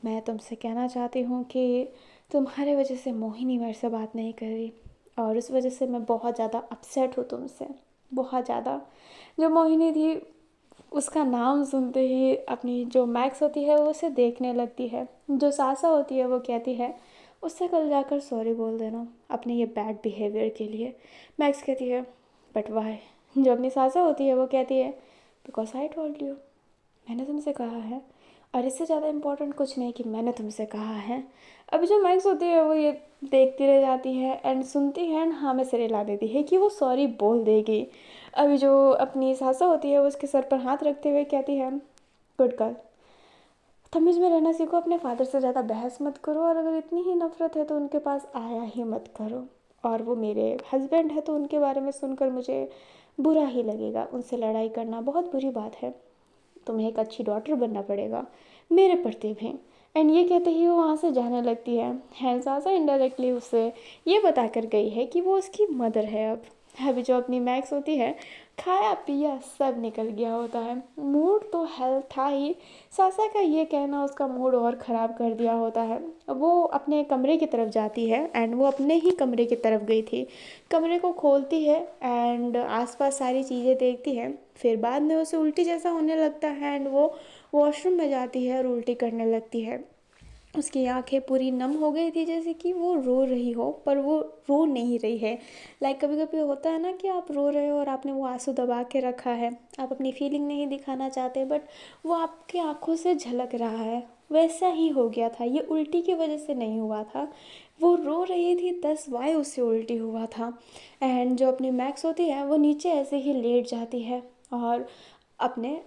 मैं तुमसे कहना चाहती हूँ कि तुम्हारे वजह से मोहिनी मेरे से बात नहीं कर रही और उस वजह से मैं बहुत ज़्यादा अपसेट हूँ तुमसे, बहुत ज़्यादा। जो मोहिनी थी उसका नाम सुनते ही अपनी जो मैक्स होती है वो उसे देखने लगती है। जो सासा होती है वो कहती है, उससे कल जाकर सॉरी बोल देना अपने ये बैड बिहेवियर के लिए। मैक्स कहती है, बट वाई? जो अपनी सासा होती है वो कहती है, बिकॉज आई टोल्ड यू, मैंने तुमसे कहा है, और इससे ज़्यादा इम्पोर्टेंट कुछ नहीं कि मैंने तुमसे कहा है। अभी जो मैक्स होती है वो ये देखती रह जाती है एंड सुनती है एंड हाँ में सिरे ला देती है कि वो सॉरी बोल देगी। अभी जो अपनी सासा होती है वो उसके सर पर हाथ रखते हुए कहती है, गुड गर्ल, तमीज़ में रहना सीखो, अपने फादर से ज़्यादा बहस मत करो और अगर इतनी ही नफ़रत है तो उनके पास आया ही मत करो। और वो मेरे हस्बैंड है तो उनके बारे में सुनकर मुझे बुरा ही लगेगा, उनसे लड़ाई करना बहुत बुरी बात है, तुम्हें एक अच्छी डॉटर बनना पड़ेगा मेरे प्रति भी। एंड ये कहते ही वो वहाँ से जाने लगती है। हैंसासा इनडायरेक्टली उसे ये बता कर गई है कि वो उसकी मदर है। अब अभी जो अपनी मैक्स होती है, खाया पिया सब निकल गया होता है, मूड तो हेल्थ था ही, सासा का ये कहना उसका मूड और ख़राब कर दिया होता है। वो अपने कमरे की तरफ जाती है एंड वो अपने ही कमरे की तरफ गई थी। कमरे को खोलती है एंड आसपास सारी चीज़ें देखती है, फिर बाद में उसे उल्टी जैसा होने लगता है एंड वो वॉशरूम में जाती है और उल्टी करने लगती है। उसकी आंखें पूरी नम हो गई थी जैसे कि वो रो रही हो पर वो रो नहीं रही है। लाइक कभी कभी होता है ना कि आप रो रहे हो और आपने वो आंसू दबा के रखा है, आप अपनी फीलिंग नहीं दिखाना चाहते बट वो आपकी आंखों से झलक रहा है, वैसा ही हो गया था। ये उल्टी की वजह से नहीं हुआ था, वो रो रही थी 10 वाई उससे उल्टी हुआ था। एंड जो अपनी मैक्स होती है वो नीचे ऐसे ही लेट जाती है और अपने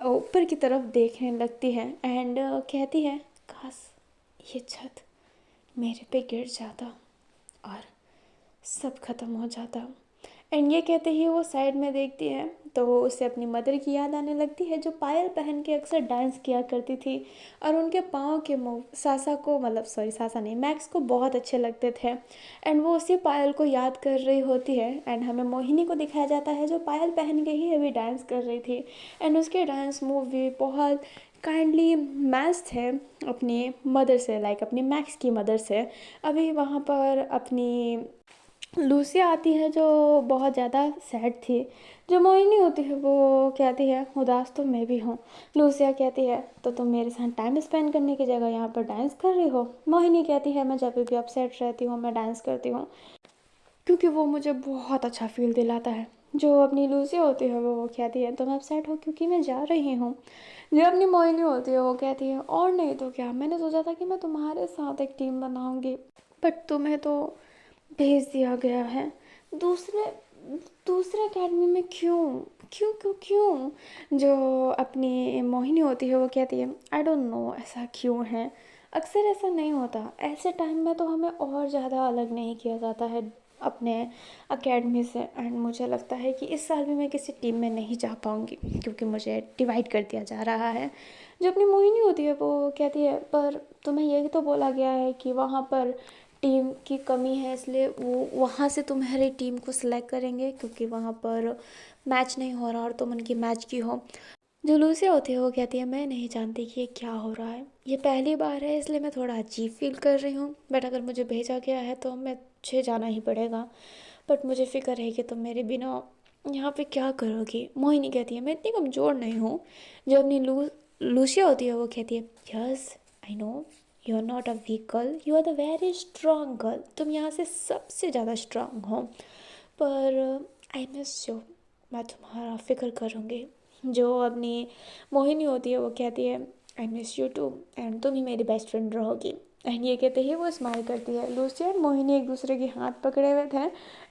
ऊपर की तरफ देखने लगती है एंड कहती है, काश ये छत मेरे पे गिर जाता और सब ख़त्म हो जाता। एंड ये कहते ही वो साइड में देखती है तो उसे अपनी मदर की याद आने लगती है जो पायल पहन के अक्सर डांस किया करती थी और उनके पाँव के मूव सासा को, मतलब सॉरी सासा नहीं, मैक्स को बहुत अच्छे लगते थे। एंड वो उसी पायल को याद कर रही होती है एंड हमें मोहिनी को दिखाया जाता है जो पायल पहन के ही अभी डांस कर रही थी एंड उसके डांस मूव भी बहुत काइंडली मैच थे अपनी मदर से, लाइक अपनी मैक्स की मदर से। अभी वहाँ पर अपनी लूसिया आती है जो बहुत ज़्यादा सैड थी। जो मोहिनी होती है वो कहती है, उदास तो मैं भी हूँ। लूसिया कहती है, तो तुम मेरे साथ टाइम स्पेंड करने की जगह यहाँ पर डांस कर रही हो। मोहिनी कहती है, मैं जब भी अपसेट रहती हूँ मैं डांस करती हूँ क्योंकि वो मुझे बहुत अच्छा फील दिलाता है। जो अपनी लूसी होती है वो कहती है, तुम अपसेट हो क्योंकि मैं जा रही हूँ। जो अपनी मोहिनी होती है वो कहती है, और नहीं तो क्या, मैंने सोचा था कि मैं तुम्हारे साथ एक टीम बनाऊँगी बट तुम्हें तो भेज दिया गया है दूसरे दूसरे अकेडमी में। क्यों क्यों क्यों क्यों? जो अपनी मोहिनी होती है वो कहती है, आई डोंट नो ऐसा क्यों है, अक्सर ऐसा नहीं होता, ऐसे टाइम में तो हमें और ज़्यादा अलग नहीं किया जाता है अपने अकेडमी से। एंड मुझे लगता है कि इस साल भी मैं किसी टीम में नहीं जा पाऊँगी क्योंकि मुझे डिवाइड कर दिया जा रहा है। जो अपनी मोहिनी होती है वो कहती है, पर तुम्हें यही तो बोला गया है कि वहाँ पर टीम की कमी है, इसलिए वो वहाँ से तुम्हारी टीम को सिलेक्ट करेंगे क्योंकि वहाँ पर मैच नहीं हो रहा और तुम उनकी मैच की हो। जो लूसिया होती है वो कहती है, मैं नहीं जानती कि ये क्या हो रहा है, ये पहली बार है इसलिए मैं थोड़ा अजीब फील कर रही हूँ, बट अगर मुझे भेजा गया है तो मुझे जाना ही पड़ेगा। बट मुझे फ़िक्र है कि तुम मेरे बिना यहाँ पे क्या करोगी। मोहिनी कहती है, मैं इतनी कमज़ोर नहीं हूँ। जो अपनी लूसिया होती है वो कहती है, yes I know, you are not a weak girl, you are the very strong girl, तुम यहाँ से सबसे ज़्यादा स्ट्रांग हो। पर आई मिस यू, मैं तुम्हारा फ़िक्र करूँगी। जो अपनी मोहिनी होती है वो कहती है, I miss you too, and तुम ही मेरी बेस्ट फ्रेंड रहोगी। एंड ये कहते ही वो स्माइल करती है। लूसिया और मोहिनी एक दूसरे के हाथ पकड़े हुए थे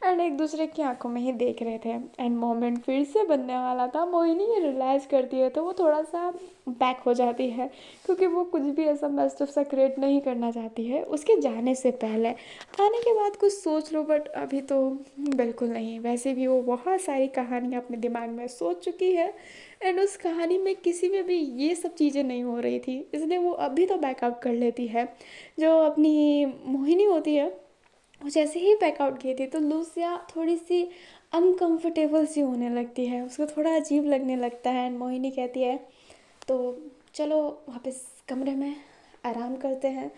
एंड एक दूसरे की आंखों में ही देख रहे थे। एंड मोमेंट फिर से बनने वाला था। मोहिनी ये रियलाइज़ करती है तो वो थोड़ा सा बैक हो जाती है क्योंकि वो कुछ भी ऐसा मस्ट सा क्रिएट नहीं करना चाहती है उसके जाने से पहले। आने के बाद कुछ सोच लो, बट अभी तो बिल्कुल नहीं। वैसे भी वो बहुत सारी कहानियाँ अपने दिमाग में सोच चुकी है एंड उस कहानी में किसी में भी ये सब चीज़ें नहीं हो रही थी, इसलिए वो अभी तो बैकआउट कर लेती है। जो अपनी मोहिनी होती है वो जैसे ही बैकआउट की थी तो लूसिया थोड़ी सी अनकंफर्टेबल सी होने लगती है, उसको थोड़ा अजीब लगने लगता है। एंड मोहिनी कहती है, तो चलो वापस कमरे में आराम करते हैं,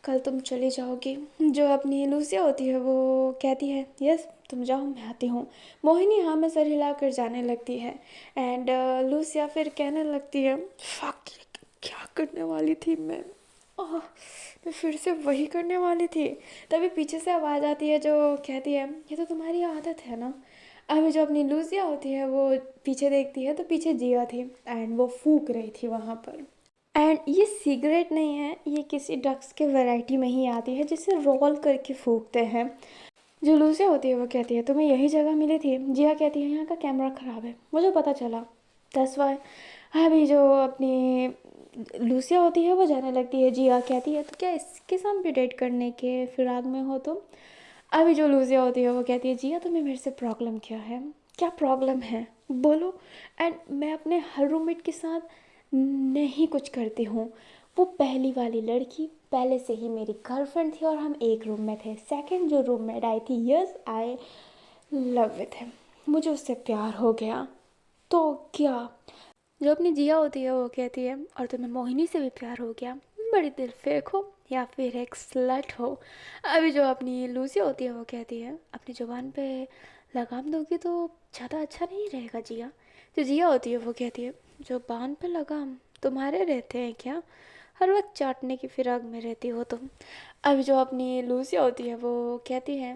कल तुम चली जाओगी। जो अपनी लूसिया होती है वो कहती है, यस तुम जाओ मैं आती हूँ। मोहिनी हाँ में सर हिलाकर जाने लगती है एंड लूसिया फिर कहने लगती है, फक क्या करने वाली थी मैं, ओह मैं फिर से वही करने वाली थी। तभी पीछे से आवाज़ आती है जो कहती है, ये तो तुम्हारी आदत है ना। अभी जो अपनी लूसिया होती है वो पीछे देखती है तो पीछे जिया थी एंड वो फूक रही थी वहाँ पर। एंड ये सिगरेट नहीं है, ये किसी ड्रग्स के वैरायटी में ही आती है जिसे रोल करके फूकते हैं। जो लूसिया होती है वो कहती है, तुम्हें यही जगह मिली थी। जिया कहती है, यहाँ का कैमरा ख़राब है, मुझे पता चला, दैट्स वाई। अभी जो अपनी लूसिया होती है वो जाने लगती है। जिया कहती है, तो क्या इसके साथ भी डेट करने के फिराक में हो तुम। अभी जो लूसिया होती है वो कहती है, जिया तुम्हें मेरे से प्रॉब्लम क्या है, क्या प्रॉब्लम है बोलो। एंड मैं अपने हर रूममेट के साथ नहीं कुछ करती हूँ, वो पहली वाली लड़की पहले से ही मेरी गर्लफ्रेंड थी और हम एक रूम में थे। सेकंड जो रूममेट आई थी, yes I love with him, मुझे उससे प्यार हो गया। तो क्या। जो अपनी जिया होती है वो कहती है, और तुम्हें मोहिनी से भी प्यार हो गया, बड़ी दिल फेंक हो या फिर एक स्लट हो। अभी जो अपनी लूसी होती है वो कहती है, अपनी ज़ुबान पे लगाम दोगी तो ज़्यादा अच्छा नहीं रहेगा जिया। जो जिया होती है वो कहती है, ज़ुबान पे लगाम तुम्हारे रहते हैं क्या, हर वक्त चाटने की फिराक में रहती हो तुम। अभी जो अपनी लूसी होती है वो कहती है,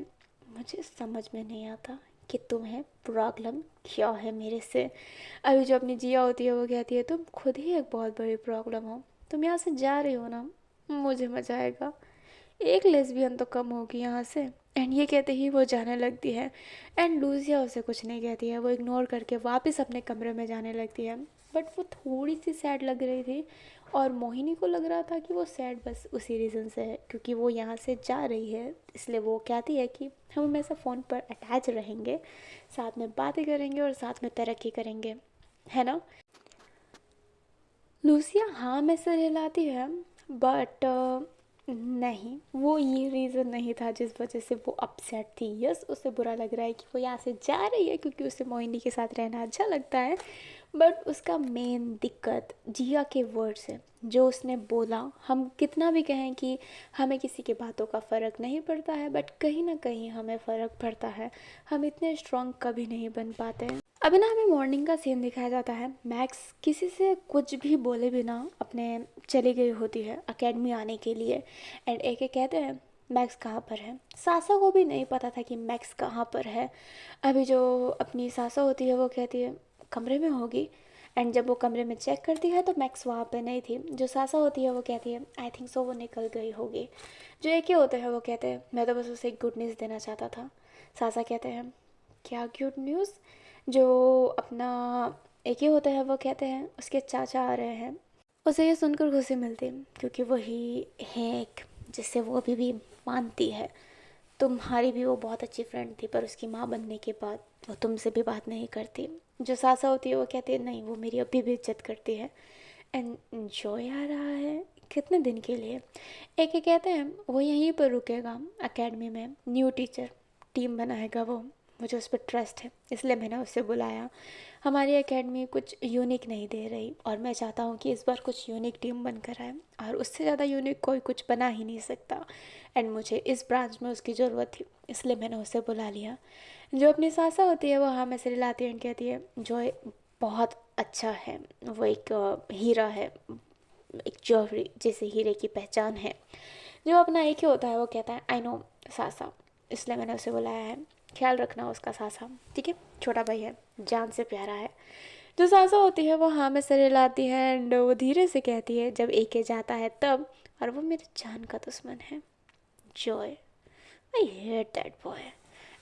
मुझे समझ में नहीं आता कि तुम्हें प्रॉब्लम क्या है मेरे से। अभी जो अपनी जिया होती है वो कहती है, तुम खुद ही एक बहुत बड़ी प्रॉब्लम हो, तुम यहाँ से जा रही हो ना, मुझे मजा आएगा, एक लेस्बियन तो कम होगी यहाँ से। एंड ये कहते ही वो जाने लगती है एंड लूसिया उसे कुछ नहीं कहती है, वो इग्नोर करके वापस अपने कमरे में जाने लगती है। बट वो थोड़ी सी सैड लग रही थी और मोहिनी को लग रहा था कि वो सैड बस उसी रीज़न से है क्योंकि वो यहाँ से जा रही है, इसलिए वो कहती है कि हम हमेशा फ़ोन पर अटैच रहेंगे, साथ में बातें करेंगे और साथ में तरक्की करेंगे, है ना। लूसिया हाँ में सिर हिलाती है, बट नहीं, वो ये रीज़न नहीं था जिस वजह से वो अपसेट थी। यस उसे बुरा लग रहा है कि वो यहाँ से जा रही है क्योंकि उसे मोहिनी के साथ रहना अच्छा लगता है, बट उसका मेन दिक्कत जिया के वर्ड्स है जो उसने बोला। हम कितना भी कहें कि हमें किसी की बातों का फ़र्क नहीं पड़ता है, बट कहीं ना कहीं हमें फ़र्क पड़ता है, हम इतने स्ट्रॉन्ग कभी नहीं बन पाते हैं। अभी ना हमें मॉर्निंग का सीन दिखाया जाता है। मैक्स किसी से कुछ भी बोले बिना अपने चली गई होती है एकेडमी आने के लिए एंड एक एक कहते हैं, मैक्स कहाँ पर है। सासा को भी नहीं पता था कि मैक्स कहाँ पर है। अभी जो अपनी सासा होती है वो कहती है, कमरे में होगी। एंड जब वो कमरे में चेक करती है तो मैक्स वहाँ पे नहीं थी। जो सासा होती है वो कहती है, आई थिंक सो वो निकल गई होगी। जो एक ही होते हैं वो कहते हैं, मैं तो बस उसे एक गुड न्यूज़ देना चाहता था। सासा कहते हैं, क्या गुड न्यूज़। जो अपना एक ही होता है वो कहते हैं, उसके चाचा आ रहे हैं, उसे ये सुनकर खुशी मिलती क्योंकि वही है एक जिससे वो अभी भी मानती है। तुम्हारी भी वो बहुत अच्छी फ्रेंड थी, पर उसकी माँ बनने के बाद वो तुमसे भी बात नहीं करती। जो सासा होती है वो कहती है नहीं, वो मेरी अभी भी इज्जत करती है। एंड जॉय आ रहा है कितने दिन के लिए। एक एक कहते हैं वो यहीं पर रुकेगा एकेडमी में, न्यू टीचर टीम बनाएगा वो। मुझे उस पर ट्रस्ट है इसलिए मैंने उससे बुलाया। हमारी एकेडमी कुछ यूनिक नहीं दे रही और मैं चाहता हूँ कि इस बार कुछ यूनिक टीम बनकर आए, और उससे ज़्यादा यूनिक कोई कुछ बना ही नहीं सकता। एंड मुझे इस ब्रांच में उसकी ज़रूरत थी इसलिए मैंने उसे बुला लिया। जो अपनी सासा होती है वो हाँ में से लाती है एंड कहती है जो बहुत अच्छा है, वो एक हीरा है, एक जौहरी जैसे हीरे की पहचान है। जो अपना एक ही होता है वो कहता है आई नो सासा, इसलिए मैंने उसे बुलाया है। ख्याल रखना उसका सासा, ठीक है, छोटा भाई है, जान से प्यारा है। जो सासा होती है वो हाँ में सर हिलाती है एंड वो धीरे से कहती है जब एके जाता है तब, और वो मेरे जान का दुश्मन है, Joy. I hate that boy.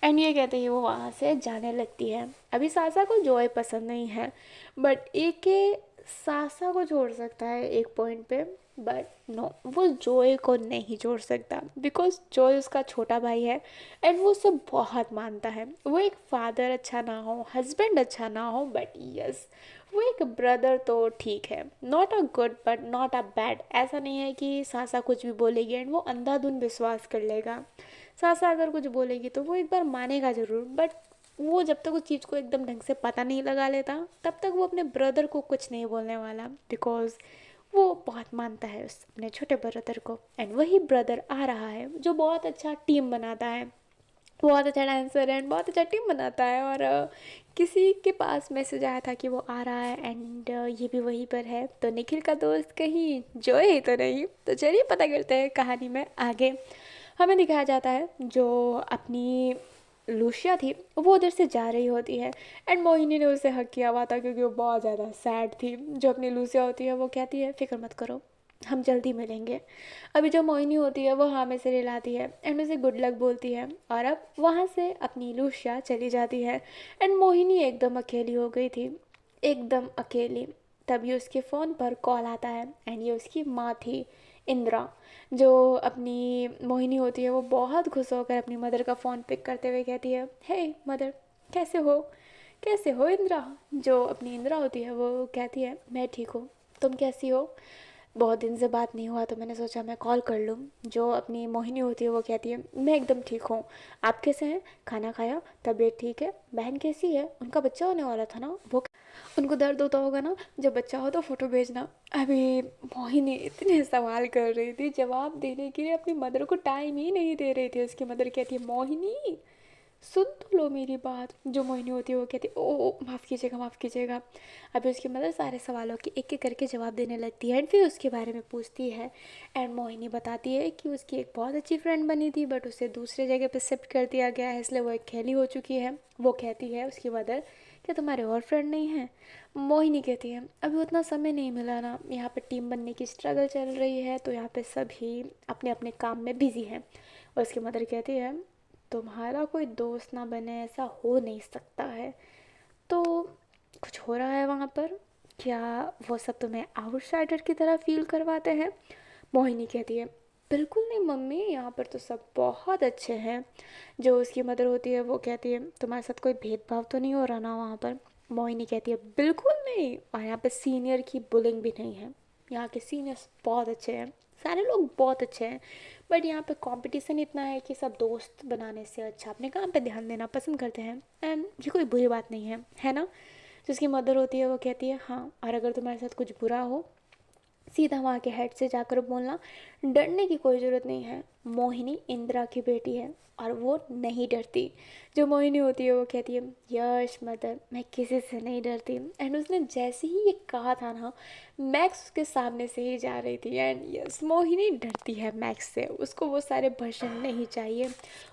And ये कहते ही वो वहाँ से जाने लगती है। अभी सासा को जॉय पसंद नहीं है, बट एके सासा को छोड़ सकता है एक पॉइंट पे, बट नो, वो जॉय को नहीं छोड़ सकता बिकॉज जॉय उसका छोटा भाई है एंड वो उसे बहुत मानता है। वो एक फादर अच्छा ना हो, हस्बैंड अच्छा ना हो, बट यस वो एक ब्रदर तो ठीक है, not a good but not a bad. ऐसा नहीं है कि सासा कुछ भी बोलेगी एंड वो अंधाधुन विश्वास कर लेगा। सासा अगर कुछ बोलेगी तो वो एक बार मानेगा ज़रूर, बट वो जब तक उस चीज़ को एकदम ढंग से पता नहीं लगा लेता तब तक वो अपने ब्रदर को कुछ नहीं बोलने वाला, बिकॉज वो बहुत मानता है उस अपने छोटे ब्रदर को। एंड वही ब्रदर आ रहा है जो बहुत अच्छा टीम बनाता है, बहुत अच्छा डांसर है एंड बहुत अच्छा टीम बनाता है। और किसी के पास मैसेज आया था कि वो आ रहा है एंड ये भी वहीं पर है, तो निखिल का दोस्त कहीं जॉय ही तो नहीं। तो चलिए पता करते हैं कहानी में आगे। हमें दिखाया जाता है जो अपनी लूशिया थी वो उधर से जा रही होती है एंड मोहिनी ने उसे हक किया हुआ था क्योंकि वो बहुत ज़्यादा सैड थी। जो अपनी लूसिया होती है वो कहती है फिक्र मत करो, हम जल्दी मिलेंगे। अभी जो मोहिनी होती है वो हाँ में से रिलाती है एंड उसे गुड लक बोलती है, और अब वहाँ से अपनी लूशिया चली जाती है। एंड मोहिनी एकदम अकेली हो गई थी, एकदम अकेली। तभी उसके फ़ोन पर कॉल आता है एंड ये उसकी माँ थी, इंदिरा। जो अपनी मोहिनी होती है वो बहुत खुश होकर अपनी मदर का फ़ोन पिक करते हुए कहती है हे मदर, कैसे हो, कैसे हो इंदिरा। जो अपनी इंदिरा होती है वो कहती है मैं ठीक हूँ, तुम कैसी हो, बहुत दिन से बात नहीं हुआ तो मैंने सोचा मैं कॉल कर लूँ। जो अपनी मोहिनी होती है वो कहती है मैं एकदम ठीक हूँ, आप कैसे हैं, खाना खाया, तबीयत ठीक है, बहन कैसी है, उनका बच्चा होने वाला था ना, वो उनको दर्द होता होगा ना, जब बच्चा हो तो फ़ोटो भेजना। अभी मोहिनी इतने सवाल कर रही थी, जवाब देने के लिए अपनी मदर को टाइम ही नहीं दे रही थी। उसकी मदर कहती है मोहिनी सुन तो लो मेरी बात। जो मोहिनी होती है वो कहती है ओ माफ़ कीजिएगा, माफ़ कीजिएगा। अभी उसकी मदर सारे सवालों के एक एक करके जवाब देने लगती है एंड फिर उसके बारे में पूछती है। एंड मोहिनी बताती है कि उसकी एक बहुत अच्छी फ्रेंड बनी थी बट उसे दूसरे जगह पे शिफ्ट कर दिया गया है, इसलिए वो एक खेली हो चुकी है। वो कहती है उसकी मदर क्या तुम्हारे और फ्रेंड नहीं हैं। मोहिनी कहती है अभी उतना समय नहीं मिला ना, यहाँ पे टीम बनने की स्ट्रगल चल रही है तो यहाँ पे सभी अपने अपने काम में बिजी हैं। और उसकी मदर कहती है तुम्हारा कोई दोस्त ना बने ऐसा हो नहीं सकता है, तो कुछ हो रहा है वहाँ पर, क्या वो सब तुम्हें आउटसाइडर की तरह फील करवाते हैं। मोहिनी कहती है बिल्कुल नहीं मम्मी, यहाँ पर तो सब बहुत अच्छे हैं। जो उसकी मदर होती है वो कहती है तुम्हारे साथ कोई भेदभाव तो नहीं हो रहा ना वहाँ पर। मोहिनी कहती है बिल्कुल नहीं, और यहाँ पे सीनियर की बुलिंग भी नहीं है, यहाँ के सीनियर्स बहुत अच्छे हैं, सारे लोग बहुत अच्छे हैं। बट यहाँ पे कंपटीशन इतना है कि सब दोस्त बनाने से अच्छा अपने काम पे ध्यान देना पसंद करते हैं, एंड ये कोई बुरी बात नहीं है ना। जिसकी मदर होती है वो कहती है हाँ, और अगर तुम्हारे साथ कुछ बुरा हो सीधा वहाँ के हेड से जाकर बोलना, डरने की कोई ज़रूरत नहीं है। मोहिनी इंदिरा की बेटी है और वो नहीं डरती। जो मोहिनी होती है वो कहती है यश मदर मैं किसी से नहीं डरती। एंड उसने जैसे ही ये कहा था ना, मैक्स उसके सामने से ही जा रही थी एंड यस मोहिनी डरती है मैक्स से, उसको वो सारे भाषण नहीं चाहिए।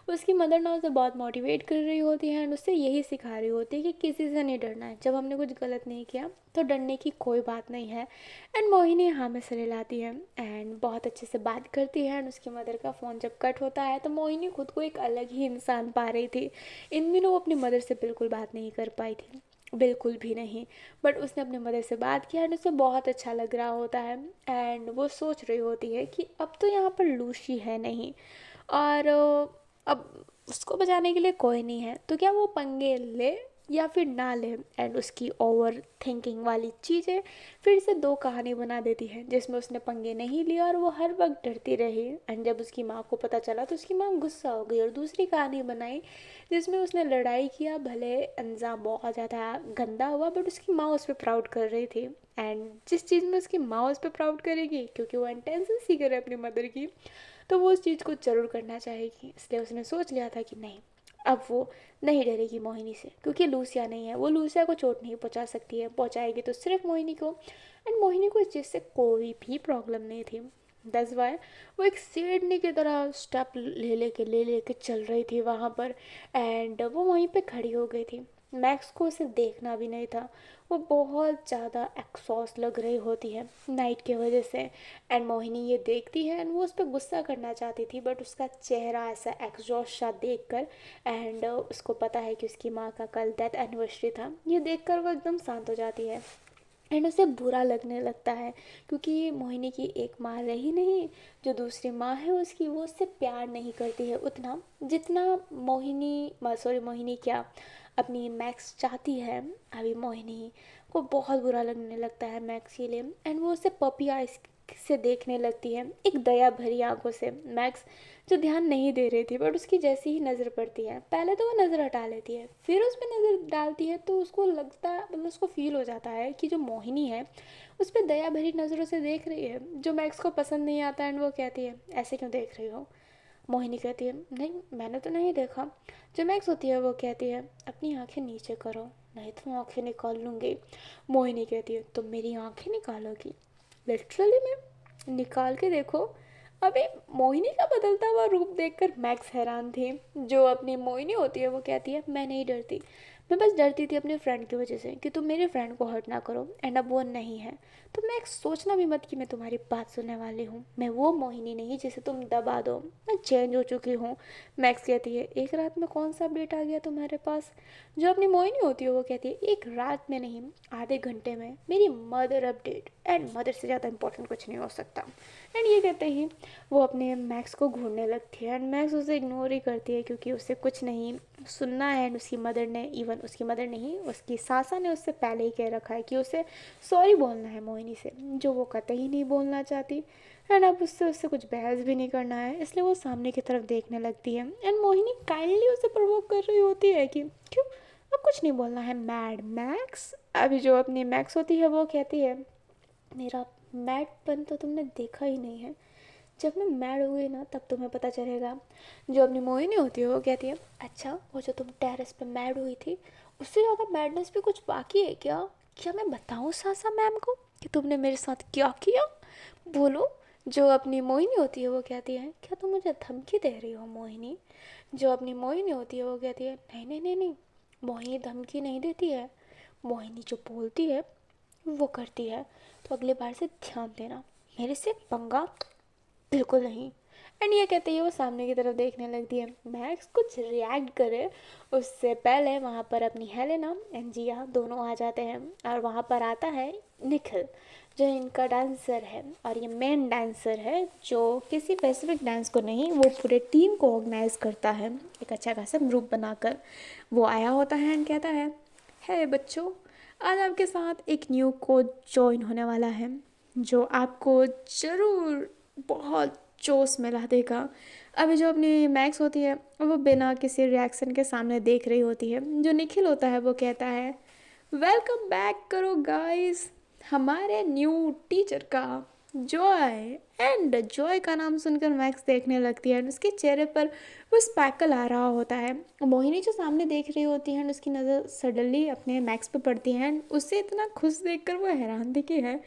उसकी मदर ना उसे बहुत मोटिवेट कर रही होती है एंड उससे यही सिखा रही होती है कि किसी से नहीं डरना है, जब हमने कुछ गलत नहीं किया तो डरने की कोई बात नहीं है। एंड मोहिनी हाँ में सरे लाती है एंड बहुत अच्छे से बात करती है। एंड उसकी मदर का फ़ोन जब कट होता है तो मोहिनी खुद को एक अलग ही इंसान पा रही थी। इन दिनों वो अपनी मदर से बिल्कुल बात नहीं कर पाई थी। बिल्कुल भी नहीं। बट उसने अपने मदर से बात किया एंड उसे बहुत अच्छा लग रहा होता है। एंड वो सोच रही होती है कि अब तो यहाँ पर लूसी है नहीं, और अब उसको बचाने के लिए कोई नहीं है, तो क्या वो पंगे ले या फिर ना ले। एंड उसकी ओवर थिंकिंग वाली चीज़ें फिर से दो कहानी बना देती है, जिसमें उसने पंगे नहीं लिया और वो हर वक्त डरती रही। एंड जब उसकी माँ को पता चला तो उसकी माँ गुस्सा हो गई और दूसरी कहानी बनाई, जिसमें उसने लड़ाई किया, भले अंजाम बहुत ज़्यादा गंदा हुआ, बट उसकी माँ उस पर प्राउड कर रही थी। एंड जिस चीज़ में उसकी माँ उस पर प्राउड करेगी, क्योंकि वो इंटेंशन सीकर है अपनी मदर की, तो वो उस चीज़ को ज़रूर करना चाहेगी। इसलिए उसने सोच लिया था कि नहीं, अब वो नहीं डरेगी मोहिनी से, क्योंकि लूसिया नहीं है, वो लूसिया को चोट नहीं पहुंचा सकती है, पहुंचाएगी तो सिर्फ मोहिनी को। एंड मोहिनी को इस चीज़ से कोई भी प्रॉब्लम नहीं थी। दैट्स वाई वो एक शेरनी की तरह स्टेप ले लेके चल रही थी वहाँ पर। एंड वो वहीं पे खड़ी हो गई थी। मैक्स को उसे देखना भी नहीं था। वो बहुत ज़्यादा एक्सॉस्ट लग रही होती है नाइट की वजह से। एंड मोहिनी ये देखती है एंड वो उस पर गुस्सा करना चाहती थी, बट उसका चेहरा ऐसा एक्सॉस्ट सा देख कर, एंड उसको पता है कि उसकी माँ का कल डेथ एनिवर्सरी था, ये देख कर वो एकदम शांत हो जाती है। एंड उसे बुरा लगने लगता है, क्योंकि मोहिनी की एक माँ रही नहीं, जो दूसरी माँ है उसकी, वो उससे प्यार नहीं करती है उतना जितना मोहिनी क्या, अपनी मैक्स चाहती है। अभी मोहिनी को बहुत बुरा लगने लगता है मैक्स के लिए, एंड वो उसे पपी आइज से देखने लगती है, एक दया भरी आंखों से। मैक्स जो ध्यान नहीं दे रही थी, बट उसकी जैसी ही नज़र पड़ती है, पहले तो वो नज़र हटा लेती है, फिर उस पर नज़र डालती है, तो उसको लगता, मतलब उसको फील हो जाता है कि जो मोहिनी है उस पर दया भरी नज़रों से देख रही है, जो मैक्स को पसंद नहीं आता। एंड वो कहती है, ऐसे क्यों देख रही हो। मोहिनी कहती है, नहीं मैंने तो नहीं देखा। जो मैक्स होती है वो कहती है, अपनी आंखें नीचे करो, नहीं तो मैं आंखें निकाल लूँगी। मोहिनी कहती है, तुम मेरी आंखें निकालोगी, लिटरली में निकाल के देखो। अबे, मोहिनी का बदलता हुआ रूप देखकर मैक्स हैरान थी। जो अपनी मोहिनी होती है वो कहती है, मैं नहीं डरती, मैं बस डरती थी अपने फ्रेंड की वजह से कि तुम मेरे फ्रेंड को हर्ट ना करो। एंड अब वो नहीं है, तो मैक्स सोचना भी मत कि मैं तुम्हारी बात सुनने वाली हूँ। मैं वो मोहिनी नहीं जिसे तुम दबा दो, मैं चेंज हो चुकी हूँ। मैक्स कहती है, एक रात में कौन सा अपडेट आ गया तुम्हारे पास। जो अपनी मोहिनी होती है वो कहती है, एक रात में नहीं, आधे घंटे में मेरी मदर अपडेट। एंड मदर से ज़्यादा इंपॉर्टेंट कुछ नहीं हो सकता। एंड ये कहते ही वो अपने मैक्स को घूरने लगती है, एंड मैक्स उसे इग्नोर ही करती है, क्योंकि उसे कुछ नहीं सुनना है। एंड उसकी मदर ने, इवन उसकी मदर नहीं, उसकी सासा ने उससे पहले ही कह रखा है कि उसे सॉरी बोलना है मोहिनी से, जो वो कतई नहीं बोलना चाहती। एंड अब उससे उससे कुछ बहस भी नहीं करना है, इसलिए वो सामने की तरफ देखने लगती है। एंड मोहिनी काइंडली उसे प्रवोक कर रही होती है कि क्यों, अब कुछ नहीं बोलना है मैड मैक्स। अभी जो अपनी मैक्स होती है वो कहती है, मेरा मैडपन तो तुमने देखा ही नहीं है, जब मैं मैड हुई ना तब तुम्हें पता चलेगा। जो अपनी मोहिनी होती है वो कहती है, अच्छा वो जो तुम टेरेस पे मैड हुई थी, उससे ज़्यादा मैडनेस भी कुछ बाकी है क्या। क्या मैं बताऊँ सासा मैम को कि तुमने मेरे साथ क्या किया, बोलो। जो अपनी मोहिनी होती है वो कहती है, क्या तुम मुझे धमकी दे रही हो मोहिनी। जो अपनी मोहिनी होती है वो कहती है, नहीं नहीं नहीं नहीं, मोहिनी धमकी नहीं देती है, मोहिनी जो बोलती है वो करती है, तो अगली बार से ध्यान देना, मेरे से पंगा बिल्कुल नहीं। एंड ये कहते ही वो सामने की तरफ देखने लगती है। मैक्स कुछ रिएक्ट करे उससे पहले वहाँ पर अपनी हेलेना एंड जिया दोनों आ जाते हैं, और वहाँ पर आता है निखिल, जो इनका डांसर है, और ये मेन डांसर है, जो किसी स्पेसिफिक डांस को नहीं, वो पूरे टीम को ऑर्गेनाइज करता है एक अच्छा खासा ग्रुप बनाकर। वो आया होता है एंड कहता है बच्चों, आज आपके साथ एक न्यू कोच ज्वाइन होने वाला है, जो आपको ज़रूर बहुत जोश में ला देगा। अभी जो अपनी मैक्स होती है वो बिना किसी रिएक्शन के सामने देख रही होती है। जो निखिल होता है वो कहता है, वेलकम बैक करो गाइस हमारे न्यू टीचर का, जॉय। एंड जॉय का नाम सुनकर मैक्स देखने लगती है, एंड उसके चेहरे पर वो स्पैकल आ रहा होता है। मोहिनी जो सामने देख रही होती है, एंड उसकी नज़र सडनली अपने मैक्स पे पड़ती है, एंड उसे इतना खुश देखकर वो हैरान थी कि है,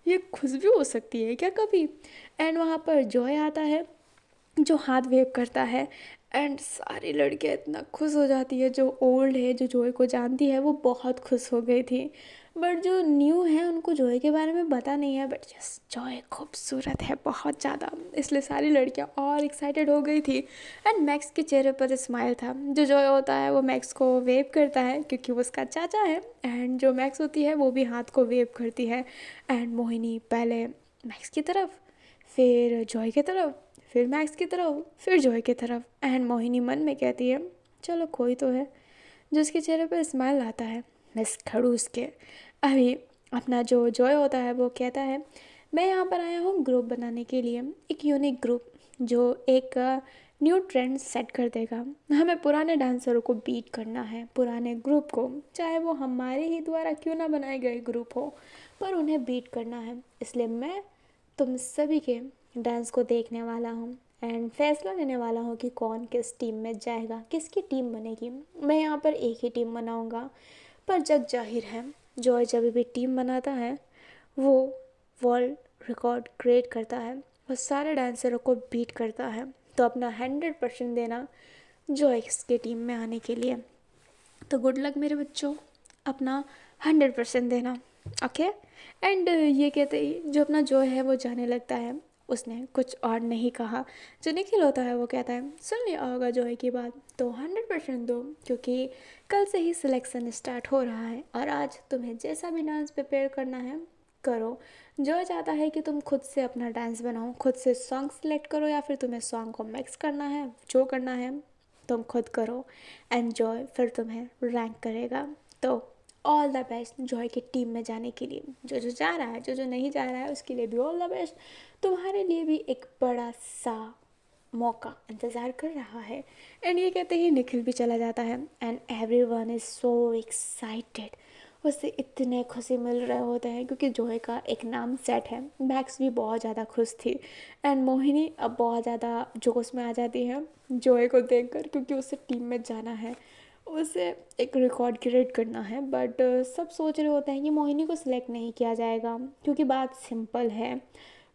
ये खुश भी हो सकती है क्या कभी। एंड वहाँ पर जॉय आता है, जो हाथ वेव करता है, एंड सारी लड़कियां इतना खुश हो जाती है, जो ओल्ड है जो जॉय को जानती है वो बहुत खुश हो गई थी, बट जो न्यू है उनको जॉय के बारे में पता नहीं है, बट यस जॉय खूबसूरत है बहुत ज़्यादा, इसलिए सारी लड़कियां और एक्साइटेड हो गई थी। एंड मैक्स के चेहरे पर स्माइल था। जो जॉय होता है वो मैक्स को वेव करता है क्योंकि वो उसका चाचा है, एंड जो मैक्स होती है वो भी हाथ को वेव करती है। एंड मोहिनी पहले मैक्स की तरफ, फिर जॉय की तरफ, फिर मैक्स की तरफ, फिर जॉय की तरफ। एंड मोहिनी मन में कहती है चलो कोई तो है जो उसके चेहरे पर स्माइल आता है, मिस खड़ूस के। अभी अपना जो जॉय होता है वो कहता है मैं यहाँ पर आया हूँ ग्रुप बनाने के लिए, एक यूनिक ग्रुप जो एक न्यू ट्रेंड सेट कर देगा। हमें पुराने डांसरों को बीट करना है, पुराने ग्रुप को, चाहे वो हमारे ही द्वारा क्यों ना बनाए गए ग्रुप हो, पर उन्हें बीट करना है। इसलिए मैं तुम सभी के डांस को देखने वाला हूँ एंड फैसला लेने वाला हूँ कि कौन किस टीम में जाएगा, किसकी टीम बनेगी। मैं यहाँ पर एक ही टीम बनाऊँगा, पर जग जाहिर है जॉय जब भी टीम बनाता है वो वर्ल्ड रिकॉर्ड क्रिएट करता है, वो सारे डांसरों को बीट करता है। तो अपना 100% देना जॉय की टीम में आने के लिए। तो गुड लक मेरे बच्चों, अपना 100% देना, ओके। एंड ये कहते ही जो अपना जॉय है वो जाने लगता है। उसने कुछ और नहीं कहा। जो निखिल होता है वो कहता है सुन लिया होगा जॉय की बात, तो 100% दो, क्योंकि कल से ही सिलेक्शन स्टार्ट हो रहा है और आज तुम्हें जैसा भी डांस प्रिपेयर करना है करो। जॉय चाहता है कि तुम खुद से अपना डांस बनाओ, खुद से सॉन्ग सेलेक्ट करो, या फिर तुम्हें सॉन्ग को मिक्स करना है, जो करना है तुम खुद करो। एंजॉय फिर तुम्हें रैंक करेगा। तो ऑल द बेस्ट जॉय की टीम में जाने के लिए। जो जो जा रहा है, जो जो नहीं जा रहा है उसके लिए भी ऑल द बेस्ट। तुम्हारे लिए भी एक बड़ा सा मौका इंतज़ार कर रहा है। एंड ये कहते ही निखिल भी चला जाता है and every one is so excited. उससे इतने खुशी मिल रहे होते हैं क्योंकि जॉय का एक नाम सेट है। मैक्स भी बहुत ज़्यादा खुश थी एंड मोहिनी अब बहुत ज़्यादा जोश में आ जाती है जॉय को देखकर, क्योंकि उसे टीम में जाना है, उसे एक रिकॉर्ड क्रिएट करना है। बट सब सोच रहे होते हैं कि मोहिनी को सिलेक्ट नहीं किया जाएगा, क्योंकि बात सिंपल है,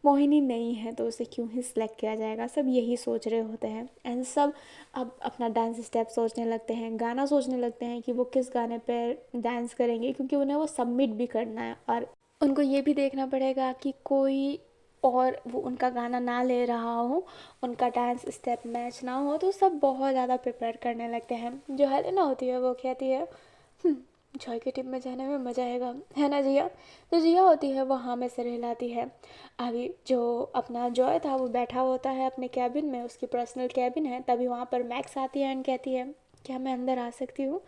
मोहिनी नहीं है तो उसे क्यों ही सिलेक्ट किया जाएगा। सब यही सोच रहे होते हैं एंड सब अब अपना डांस स्टेप सोचने लगते हैं, गाना सोचने लगते हैं कि वो किस गाने पर डांस करेंगे, क्योंकि उन्हें वो सबमिट भी करना है और उनको ये भी देखना पड़ेगा कि कोई और वो उनका गाना ना ले रहा हो, उनका डांस स्टेप मैच ना हो। तो सब बहुत ज़्यादा प्रिपेयर करने लगते हैं। जो हेलेना होती है वो कहती है जॉय की टीम में जाने में मज़ा आएगा, है ना जिया। जो जिया होती है वो हाँ में सिर हिलाती है। अभी जो अपना जॉय था वो बैठा होता है अपने कैबिन में, उसकी पर्सनल कैबिन है। तभी वहाँ पर मैक्स आती है एंड कहती है क्या मैं अंदर आ सकती हूँ।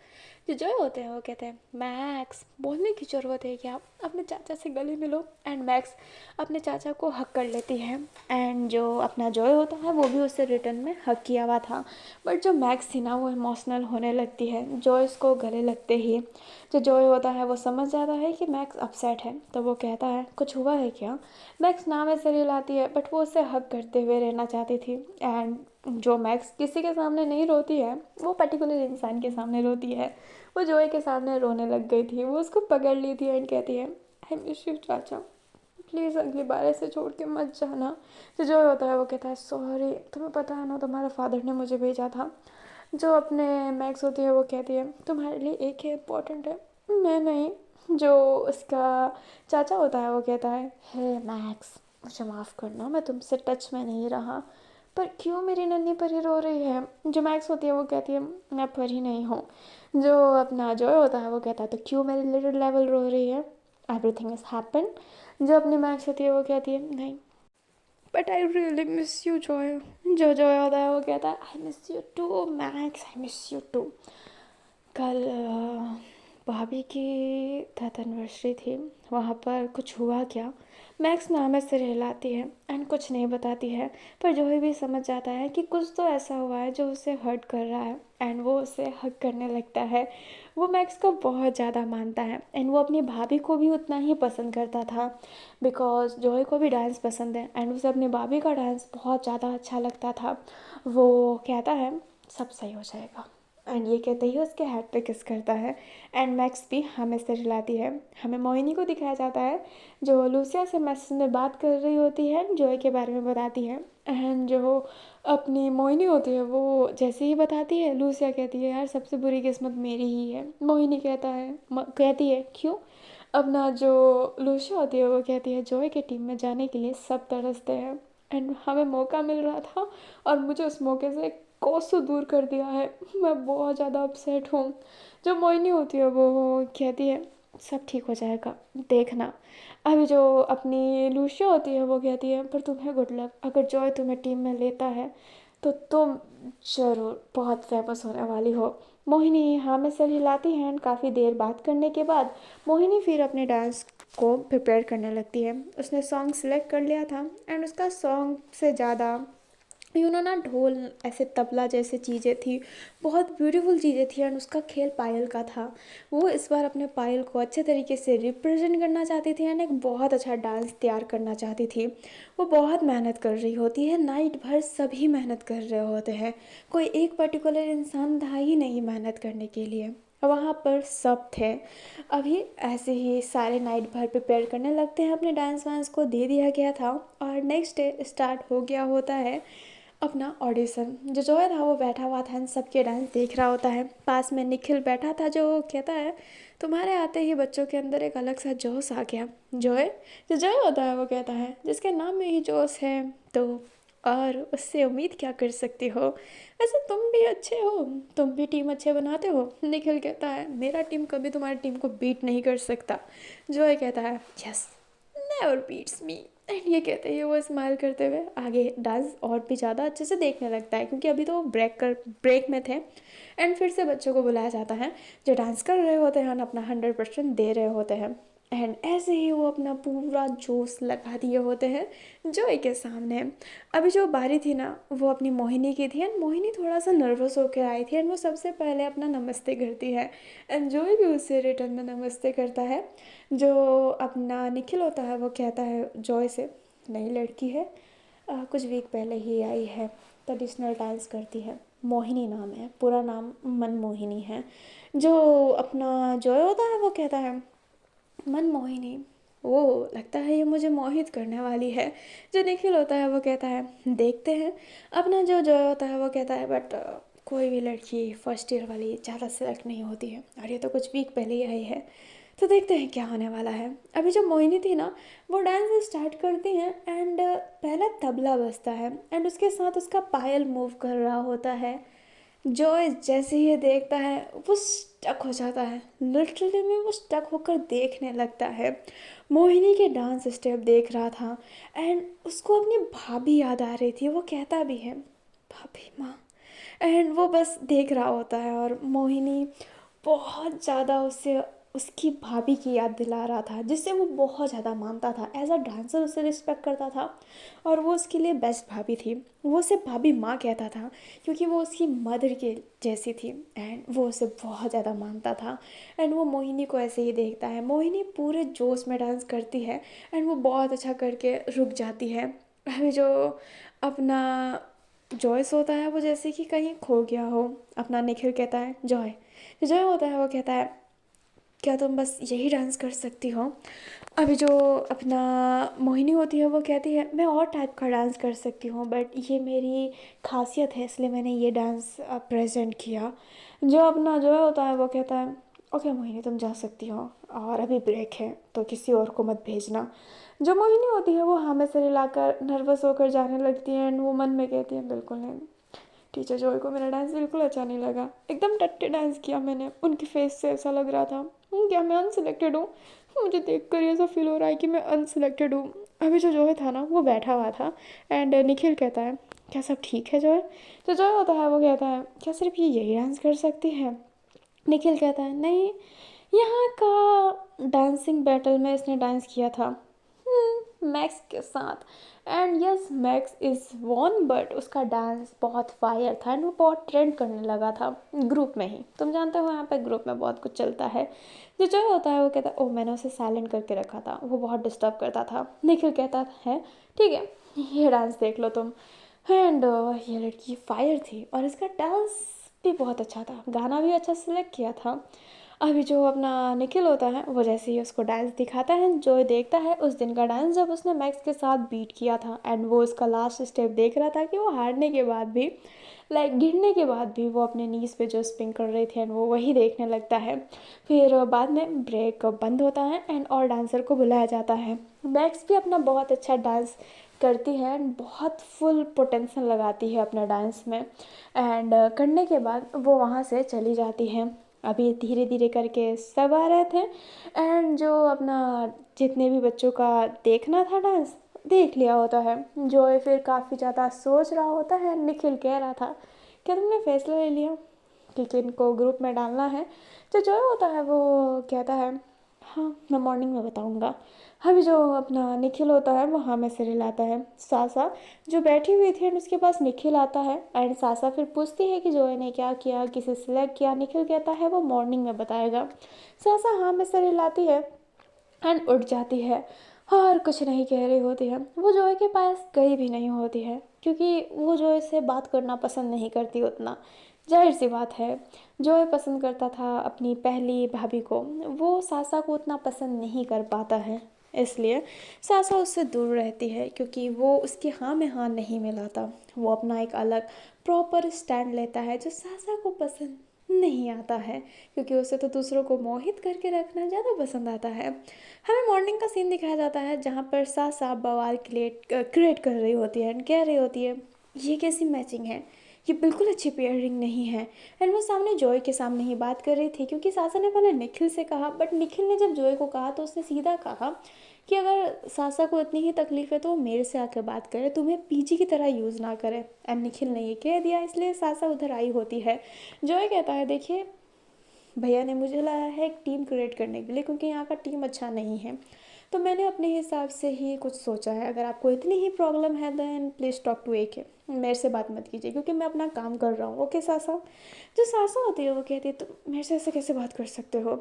जो जॉय होते हैं वो कहते हैं मैक्स बोलने की ज़रूरत है क्या, अपने चाचा से गले मिलो। एंड मैक्स अपने चाचा को हक कर लेती है एंड जो अपना जॉय होता है वो भी उससे रिटर्न में हक किया हुआ था। बट जो मैक्स थी ना वो इमोशनल होने लगती है जॉयस को गले लगते ही। जो जॉय होता है वो समझ जाता है कि मैक्स अपसेट है, तो वो कहता है कुछ हुआ है क्या। मैक्स नाम ऐसे रिलाती है बट वो उसे हक करते हुए रहना चाहती थी। एंड जो मैक्स किसी के सामने नहीं रोती है वो पर्टिकुलर इंसान के सामने रोती है। वो जॉय के सामने रोने लग गई थी, वो उसको पकड़ ली थी एंड कहती है आई मिस यू चाचा, प्लीज़ अगली बार ऐसे छोड़ के मत जाना। तो जो होता है वो कहता है सॉरी, तुम्हें पता है ना तुम्हारे फादर ने मुझे भेजा था। जो अपने मैक्स होती है वो कहती है तुम्हारे लिए एक ही इम्पोर्टेंट है, मैं नहीं। जो उसका चाचा होता है वो कहता है हे मैक्स मुझे माफ़ करना, मैं तुमसे टच में नहीं रहा, पर क्यों मेरी नन्ही परी रो रही है। जो मैक्स होती है वो कहती है मैं परी नहीं हूँ। जो अपना जॉय होता है वो कहता है तो क्यों मेरी लिटिल लेवल रो रही है, एवरीथिंग इज़ हैपन। जो अपनी मैक्स होती है वो कहती है नहीं but I really miss you Joy. जो जॉय होता है वो कहता है I miss you too Max, I miss you too. कल भाभी की डेथ एनिवर्सरी थी, वहाँ पर कुछ हुआ क्या। मैक्स नाम से रहलाती है एंड कुछ नहीं बताती है, पर जो भी समझ जाता है कि कुछ तो ऐसा हुआ है जो उसे हर्ट कर रहा है एंड वो उसे हक करने लगता है। वो मैक्स को बहुत ज़्यादा मानता है एंड वो अपनी भाभी को भी उतना ही पसंद करता था, बिकॉज जॉय को भी डांस पसंद है एंड उसे अपनी भाभी का डांस बहुत ज़्यादा अच्छा लगता था। वो कहता है सब सही हो जाएगा, एंड ये कहते ही उसके हेड पे किस करता है। एंड मैक्स भी हमें से रिलाती है। हमें मोहिनी को दिखाया जाता है जो लूसिया से मैसेज में बात कर रही होती है, जॉय के बारे में बताती है। एंड जो अपनी मोहिनी होती है वो जैसे ही बताती है, लूसिया कहती है यार सबसे बुरी किस्मत मेरी ही है। मोहिनी कहती है क्यों। अपना जो लूसिया होती है वो कहती है जॉय के टीम में जाने के लिए सब तरसते हैं एंड हमें मौका मिल रहा था और मुझे उस मौके से कोसों दूर कर दिया है। मैं बहुत ज़्यादा अपसेट हूँ। जो मोहिनी होती है वो कहती है सब ठीक हो जाएगा, देखना। अभी जो अपनी लूसिया होती है वो कहती है पर तुम्हें गुड लक, अगर जॉय तुम्हें टीम में लेता है तो तुम ज़रूर बहुत फेमस होने वाली हो। मोहिनी हाँ में सर हिलाती है एंड काफ़ी देर बात करने के बाद मोहिनी फिर अपने डांस को प्रिपेयर करने लगती है। उसने सॉन्ग सेलेक्ट कर लिया था एंड उसका सॉन्ग से ज़्यादा ना ढोल ऐसे तबला जैसे चीज़ें थी, बहुत ब्यूटीफुल चीज़ें थी। एंड उसका खेल पायल का था। वो इस बार अपने पायल को अच्छे तरीके से रिप्रेजेंट करना चाहती थी एंड एक बहुत अच्छा डांस तैयार करना चाहती थी। वो बहुत मेहनत कर रही होती है, नाइट भर सभी मेहनत कर रहे होते हैं, कोई एक पर्टिकुलर इंसान था ही नहीं मेहनत करने के लिए, वहाँ पर सब थे। अभी ऐसे ही सारे नाइट भर प्रिपेयर करने लगते हैं, अपने डांस वांस को दे दिया गया था और नेक्स्ट डे स्टार्ट हो गया होता है अपना ऑडिशन। जो जॉय था वो बैठा हुआ था एंड सबके डांस देख रहा होता है। पास में निखिल बैठा था जो कहता है तुम्हारे आते ही बच्चों के अंदर एक अलग सा जोश आ गया। जॉय, जो जॉय होता है वो कहता है जिसके नाम में ही जोश है तो और उससे उम्मीद क्या कर सकती हो, वैसे तुम भी अच्छे हो, तुम भी टीम अच्छे बनाते हो। निखिल कहता है मेरा टीम कभी तुम्हारी टीम को बीट नहीं कर सकता। जॉय कहता है yes, never beats me. And ये कहते हैं वो स्माइल करते हुए आगे डांस और भी ज़्यादा अच्छे से देखने लगता है, क्योंकि अभी तो वो ब्रेक में थे। एंड फिर से बच्चों को बुलाया जाता है जो डांस कर रहे होते हैं और अपना 100% दे रहे होते हैं। एंड ऐसे ही वो अपना पूरा जोश लगा दिए होते हैं जॉय के सामने। अभी जो बारी थी ना वो अपनी मोहिनी की थी एंड मोहिनी थोड़ा सा नर्वस होकर आई थी एंड वो सबसे पहले अपना नमस्ते करती है एंड जॉय भी उससे रिटर्न में नमस्ते करता है। जो अपना निखिल होता है वो कहता है जॉय से नई लड़की है, कुछ वीक पहले ही आई है, ट्रेडिशनल डांस करती है, मोहिनी नाम है, पूरा नाम मनमोहिनी है। जो अपना जॉय होता है वो कहता है मनमोहिनी, वो लगता है ये मुझे मोहित करने वाली है। जो निखिल होता है वो कहता है देखते हैं। अपना जो जॉय होता है वो कहता है बट कोई भी लड़की फर्स्ट ईयर वाली ज़्यादा सेलेक्ट नहीं होती है और ये तो कुछ वीक पहले ही आई है, तो देखते हैं क्या होने वाला है। अभी जो मोहिनी थी ना वो डांस स्टार्ट करती हैं एंड पहला तबला बजता है एंड उसके साथ उसका पायल मूव कर रहा होता है। जॉय जैसे ही ये देखता है वो स्टक हो जाता है, लिटरली में वो स्टक होकर देखने लगता है। मोहिनी के डांस स्टेप देख रहा था एंड उसको अपनी भाभी याद आ रही थी। वो कहता भी है भाभी माँ, एंड वो बस देख रहा होता है और मोहिनी बहुत ज़्यादा उससे उसकी भाभी की याद दिला रहा था जिससे वो बहुत ज़्यादा मानता था, एज अ डांसर उसे रिस्पेक्ट करता था और वो उसके लिए बेस्ट भाभी थी। वो उसे भाभी माँ कहता था क्योंकि वो उसकी मदर के जैसी थी एंड वो उसे बहुत ज़्यादा मानता था। एंड वो मोहिनी को ऐसे ही देखता है, मोहिनी पूरे जोश में डांस करती है एंड वो बहुत अच्छा करके रुक जाती है। अभी जो अपना जॉयस होता है वो जैसे कि कहीं खो गया हो। अपना निखिल कहता है जॉय, जॉय होता है वो कहता है क्या तुम बस यही डांस कर सकती हो। अभी जो अपना मोहिनी होती है वो कहती है मैं और टाइप का डांस कर सकती हूँ बट ये मेरी खासियत है इसलिए मैंने ये डांस प्रेजेंट किया। जो अपना जो होता है वो कहता है ओके मोहिनी तुम जा सकती हो और अभी ब्रेक है तो किसी और को मत भेजना। जो मोहिनी होती है वो हाँ में सिर हिलाकर नर्वस होकर जाने लगती है एंड वो मन में कहती है बिल्कुल नहीं, टीचर जॉय को मेरा डांस बिल्कुल अच्छा नहीं लगा, एकदम टट्टे डांस किया मैंने, उनके फेस से ऐसा लग रहा था क्या मैं अनसिलेक्टेड हूँ, मुझे देख कर ऐसा फील हो रहा है कि मैं अनसिलेक्टेड हूँ। अभी जो जॉय था ना वो बैठा हुआ था एंड निखिल कहता है क्या सब ठीक है जॉय। जो जॉय होता है वो कहता है क्या सिर्फ ये यही डांस कर सकती है। निखिल कहता है नहीं, यहाँ का डांसिंग बैटल में इसने डांस किया था मैक्स के साथ and yes Max is won but उसका डांस बहुत फायर था एंड वो बहुत ट्रेंड करने लगा था ग्रुप में ही, तुम जानते हो यहाँ पे ग्रुप में बहुत कुछ चलता है। जो जो होता है वो कहता है ओह मैंने उसे साइलेंट करके रखा था, वो बहुत डिस्टर्ब करता था। निखिल कहता है ठीक है ये डांस देख लो तुम। एंड ये लड़की फायर थी और इसका डांस भी बहुत अच्छा था, गाना भी अच्छा सेलेक्ट किया था। अभी जो अपना निखिल होता है वो जैसे ही उसको डांस दिखाता है, जो देखता है उस दिन का डांस जब उसने मैक्स के साथ बीट किया था, एंड वो उसका लास्ट स्टेप देख रहा था कि वो हारने के बाद भी, लाइक गिरने के बाद भी वो अपने नीज पे जो स्पिन कर रही थी, एंड वो वही देखने लगता है। फिर बाद में ब्रेक बंद होता है एंड और डांसर को बुलाया जाता है। मैक्स भी अपना बहुत अच्छा डांस करती है एंड बहुत फुल पोटेंशियल लगाती है अपने डांस में, एंड करने के बाद वो वहाँ से चली जाती है। अभी धीरे धीरे करके सब आ रहे थे, एंड जो अपना जितने भी बच्चों का देखना था डांस देख लिया होता है। जॉय फिर काफ़ी ज़्यादा सोच रहा होता है, निखिल कह रहा था क्या तुमने फैसला ले लिया कि किनको ग्रुप में डालना है। तो जॉय होता है वो कहता है हाँ मैं मॉर्निंग में बताऊँगा। अभी जो अपना निखिल होता है वो हाँ में सिर हिलाता है। सासा जो बैठी हुई थी एंड उसके पास निखिल आता है, एंड सासा फिर पूछती है कि जॉय ने क्या किया, किसे सिलेक्ट किया। निखिल कहता है वो मॉर्निंग में बताएगा। सासा हाँ में सिर हिलाती है एंड उठ जाती है और कुछ नहीं कह रही होती है। वो जॉय के पास गई भी नहीं होती है क्योंकि वो जॉय से बात करना पसंद नहीं करती उतना। जाहिर सी बात है, जॉय पसंद करता था अपनी पहली भाभी को, वो सासा को उतना पसंद नहीं कर पाता है, इसलिए सासा उससे दूर रहती है क्योंकि वो उसकी हाँ में हाँ नहीं मिलाता। वो अपना एक अलग प्रॉपर स्टैंड लेता है जो सासा को पसंद नहीं आता है, क्योंकि उसे तो दूसरों को मोहित करके रखना ज़्यादा पसंद आता है। हमें मॉर्निंग का सीन दिखाया जाता है जहाँ पर सासा बवाल क्रिएट कर रही होती है एंड कह रही होती है ये कैसी मैचिंग है, ये बिल्कुल अच्छी पेयरिंग नहीं है। एंड वो सामने जॉय के सामने ही बात कर रही थी क्योंकि सासा ने पहले निखिल से कहा, बट निखिल ने जब जॉय को कहा तो उसने सीधा कहा कि अगर सासा को इतनी ही तकलीफ है तो वो मेरे से आकर बात करे, तुम्हें पीजी की तरह यूज़ ना करे। एंड निखिल ने ये कह दिया, इसलिए सासा उधर आई होती है। जॉय कहता है देखिए भैया ने मुझे लाया है एक टीम क्रिएट करने के लिए क्योंकि यहाँ का टीम अच्छा नहीं है, तो मैंने अपने हिसाब से ही कुछ सोचा है। अगर आपको इतनी ही प्रॉब्लम है then please talk to AK, मेरे से बात मत कीजिए क्योंकि मैं अपना काम कर रहा हूँ। ओके सासा। जो सासा होती है वो कहती है तुम मेरे से ऐसे कैसे बात कर सकते हो।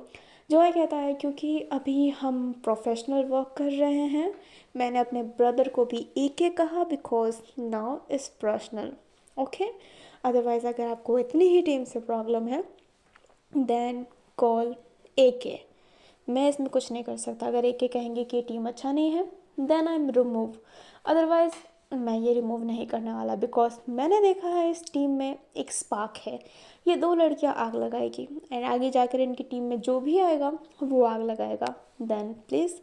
जॉय कहता है क्योंकि अभी हम प्रोफेशनल वर्क कर रहे हैं, मैंने अपने ब्रदर को भी AK कहा because now is personal. Okay, otherwise अगर आपको इतनी ही टीम से प्रॉब्लम है देन कॉल AK। मैं इसमें कुछ नहीं कर सकता। अगर AK कहेंगे कि टीम अच्छा नहीं है then I am remove, otherwise मैं ये रिमूव नहीं करने वाला बिकॉज मैंने देखा है इस टीम में एक स्पार्क है। ये दो लड़कियां आग लगाएगी एंड आगे जाकर इनकी टीम में जो भी आएगा वो आग लगाएगा। देन प्लीज़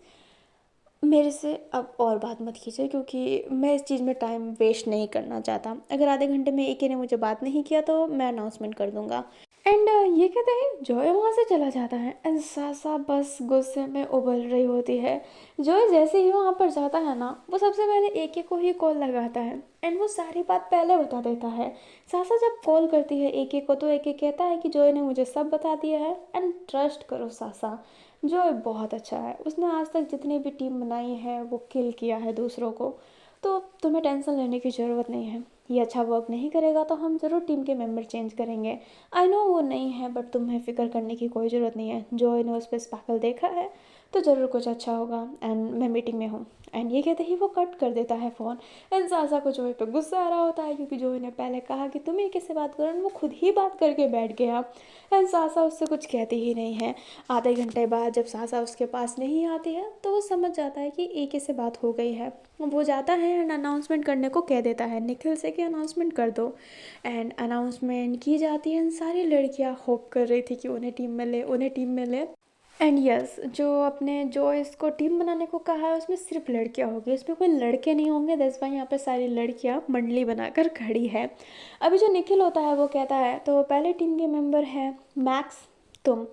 मेरे से अब और बात मत कीजिए क्योंकि मैं इस चीज़ में टाइम वेस्ट नहीं करना चाहता। अगर आधे घंटे में AK ने मुझे बात नहीं किया तो मैं अनाउंसमेंट कर दूंगा। एंड ये कहते हैं जॉय वहाँ से चला जाता है एंड सासा बस गुस्से में उबल रही होती है। जॉय जैसे ही वहाँ पर जाता है ना वो सबसे पहले AK को ही कॉल लगाता है एंड वो सारी बात पहले बता देता है। सासा जब कॉल करती है AK को तो AK कहता है कि जॉय ने मुझे सब बता दिया है एंड ट्रस्ट करो सासा, जॉय बहुत अच्छा है, उसने आज तक जितनी भी टीम बनाई है वो किल किया है दूसरों को, तो तुम्हें टेंशन लेने की ज़रूरत नहीं है। ये अच्छा वर्क नहीं करेगा तो हम ज़रूर टीम के मेंबर चेंज करेंगे। आई नो वो नहीं है बट तुम्हें फ़िक्र करने की कोई ज़रूरत नहीं है, जॉय ने उस पर स्पार्कल देखा है तो ज़रूर कुछ अच्छा होगा एंड मैं मीटिंग में हूँ। एंड ये कहते ही वो कट कर देता है फ़ोन। एंड सासा को जॉय पे गुस्सा आ रहा होता है क्योंकि जॉय ने पहले कहा कि तुम्हें किससे बात करो, वो खुद ही बात करके बैठ गया। एंड सासा उससे कुछ कहती ही नहीं है। आधे घंटे बाद जब सासा उसके पास नहीं आती है तो वो समझ जाता है कि AK से बात हो गई है। वो जाता है एंड अनाउंसमेंट करने को कह देता है निखिल से कि अनाउंसमेंट कर दो। एंड अनाउंसमेंट की जाती है एंड सारी लड़कियां होप कर रही थी कि उन्हें टीम में ले, उन्हें टीम में ले। एंड यस जो इसको टीम बनाने को कहा है उसमें सिर्फ लड़कियां होगी, उसमें कोई लड़के नहीं होंगे। दैट्स वाई यहाँ पर सारी लड़कियां मंडली बनाकर खड़ी है। अभी जो निखिल होता है वो कहता है तो पहले टीम के मेंबर है मैक्स, तुम।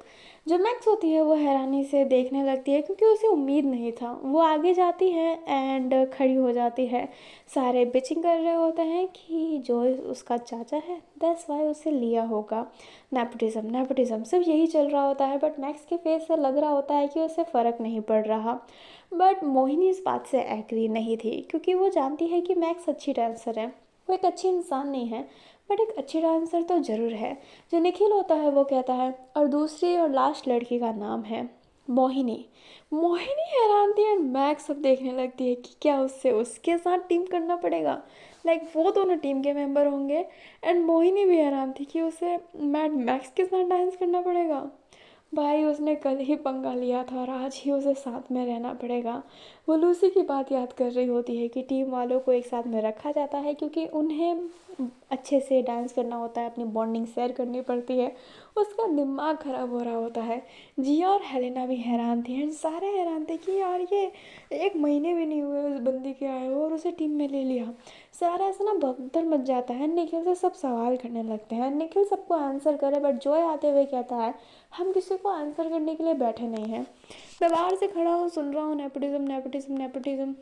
जो मैक्स होती है वो हैरानी से देखने लगती है क्योंकि उसे उम्मीद नहीं था। वो आगे जाती है एंड खड़ी हो जाती है। सारे बिचिंग कर रहे होते हैं कि जो उसका चाचा है दैट्स वाई उसे लिया होगा। नेपोटिज्म नेपोटिज्म सब यही चल रहा होता है, बट मैक्स के फेस से लग रहा होता है कि उसे फ़र्क नहीं पड़ रहा। बट मोहिनी इस बात से एग्री नहीं थी क्योंकि वो जानती है कि मैक्स अच्छी डांसर है, वो एक अच्छी इंसान नहीं है बट एक अच्छी डांसर तो ज़रूर है। जो निखिल होता है वो कहता है और दूसरी और लास्ट लड़की का नाम है मोहिनी। मोहिनी हैरान थी एंड मैक्स अब देखने लगती है कि क्या उससे उसके साथ टीम करना पड़ेगा। लाइक वो दोनों टीम के मेंबर होंगे। एंड मोहिनी भी हैरान थी कि उसे मैड मैक्स के साथ डांस करना पड़ेगा। भाई उसने कल ही पंगा लिया था और आज ही उसे साथ में रहना पड़ेगा। वो लूसी की बात याद कर रही होती है कि टीम वालों को एक साथ में रखा जाता है क्योंकि उन्हें अच्छे से डांस करना होता है, अपनी बॉन्डिंग शेयर करनी पड़ती है। उसका दिमाग ख़राब हो रहा होता है। जिया और हेलेना भी हैरान थी एंड सारे हैरान थे कि यार ये 1 महीने भी नहीं हुए उस बंदी के आए हो और उसे टीम में ले लिया। सारा ऐसा ना भगदड़ मच जाता है। निखिल से सब सवाल करने लगते हैं। निखिल सबको आंसर करे बट जॉय आते हुए कहता है हम किसी को आंसर करने के लिए बैठे नहीं हैं। मैं बाहर से खड़ा हूँ, सुन रहा हूँ नेपोटिज्म नेपोटिज्म नेपोटिज्म।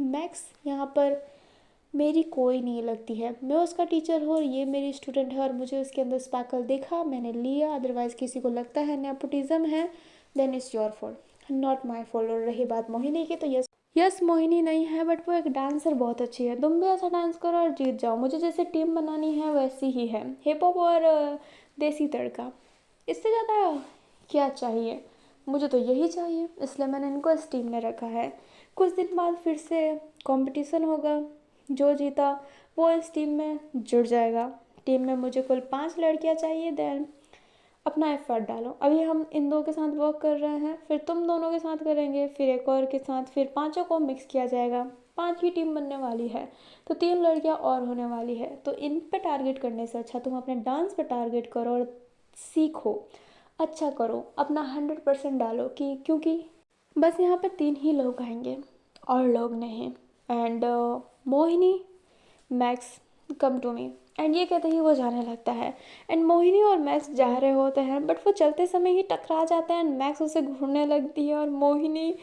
मैक्स यहाँ पर मेरी कोई नहीं लगती है। मैं उसका टीचर हूँ और ये मेरी स्टूडेंट है और मुझे उसके अंदर स्पार्कल देखा, मैंने लिया। अदरवाइज़ किसी को लगता है नेपोटिज्म है then it's your fault, not my fault. और रही बात मोहिनी की, तो यस मोहिनी नहीं है बट वो एक डांसर बहुत अच्छी है। तुम भी ऐसा डांस करो और जीत जाओ। मुझे जैसे टीम बनानी है वैसी ही है, हिप हॉप और देसी तड़का। इससे ज़्यादा क्या चाहिए? मुझे तो यही चाहिए, इसलिए मैंने इनको इस टीम में रखा है। कुछ दिन बाद फिर से कंपटीशन होगा। जो जीता वो इस टीम में जुड़ जाएगा। टीम में मुझे कुल 5 लड़कियां चाहिए। देन अपना एफर्ट डालो। अभी हम इन दो के साथ वर्क कर रहे हैं, फिर तुम दोनों के साथ करेंगे, फिर एक और के साथ, फिर पांचों को मिक्स किया जाएगा। 5 की टीम बनने वाली है तो 3 लड़कियां और होने वाली है। तो इन पे टारगेट करने से अच्छा तुम अपने डांस पे टारगेट करो और सीखो, अच्छा करो, अपना 100% डालो। कि क्योंकि बस यहाँ पे 3 ही लोग आएंगे और लोग नहीं। And Mohini, Max, come to me. And ये कहते ही वो जाने लगता है। एंड मोहिनी और मैक्स जा रहे होते हैं बट वो चलते समय ही टकरा जाते हैं एंड मैक्स उसे घूरने लगती है। और मोहिनी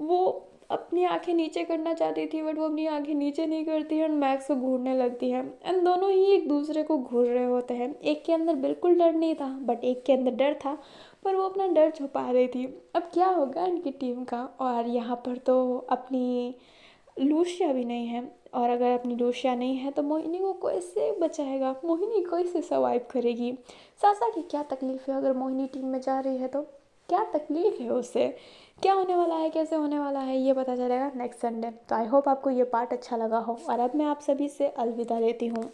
वो अपनी आंखें नीचे करना चाहती थी बट वो अपनी आंखें नीचे नहीं करती है एंड मैक्स को घूरने लगती है। एंड दोनों ही एक दूसरे को घूर रहे होते हैं। एक के अंदर बिल्कुल डर नहीं था बट एक के अंदर डर था, पर वो अपना डर छुपा रही थी। अब क्या होगा इनकी टीम का? और यहाँ पर तो अपनी लूसिया भी नहीं है। और अगर अपनी लूसिया नहीं है तो मोहिनी को कैसे बचाएगा? मोहिनी कैसे सर्वाइव करेगी? सासा की क्या तकलीफ़ है? अगर मोहिनी टीम में जा रही है तो क्या तकलीफ़ है उसे? क्या होने वाला है, कैसे होने वाला है, ये पता चलेगा नेक्स्ट संडे। तो आई होप आपको ये पार्ट अच्छा लगा हो और अब मैं आप सभी से अलविदा लेती हूँ।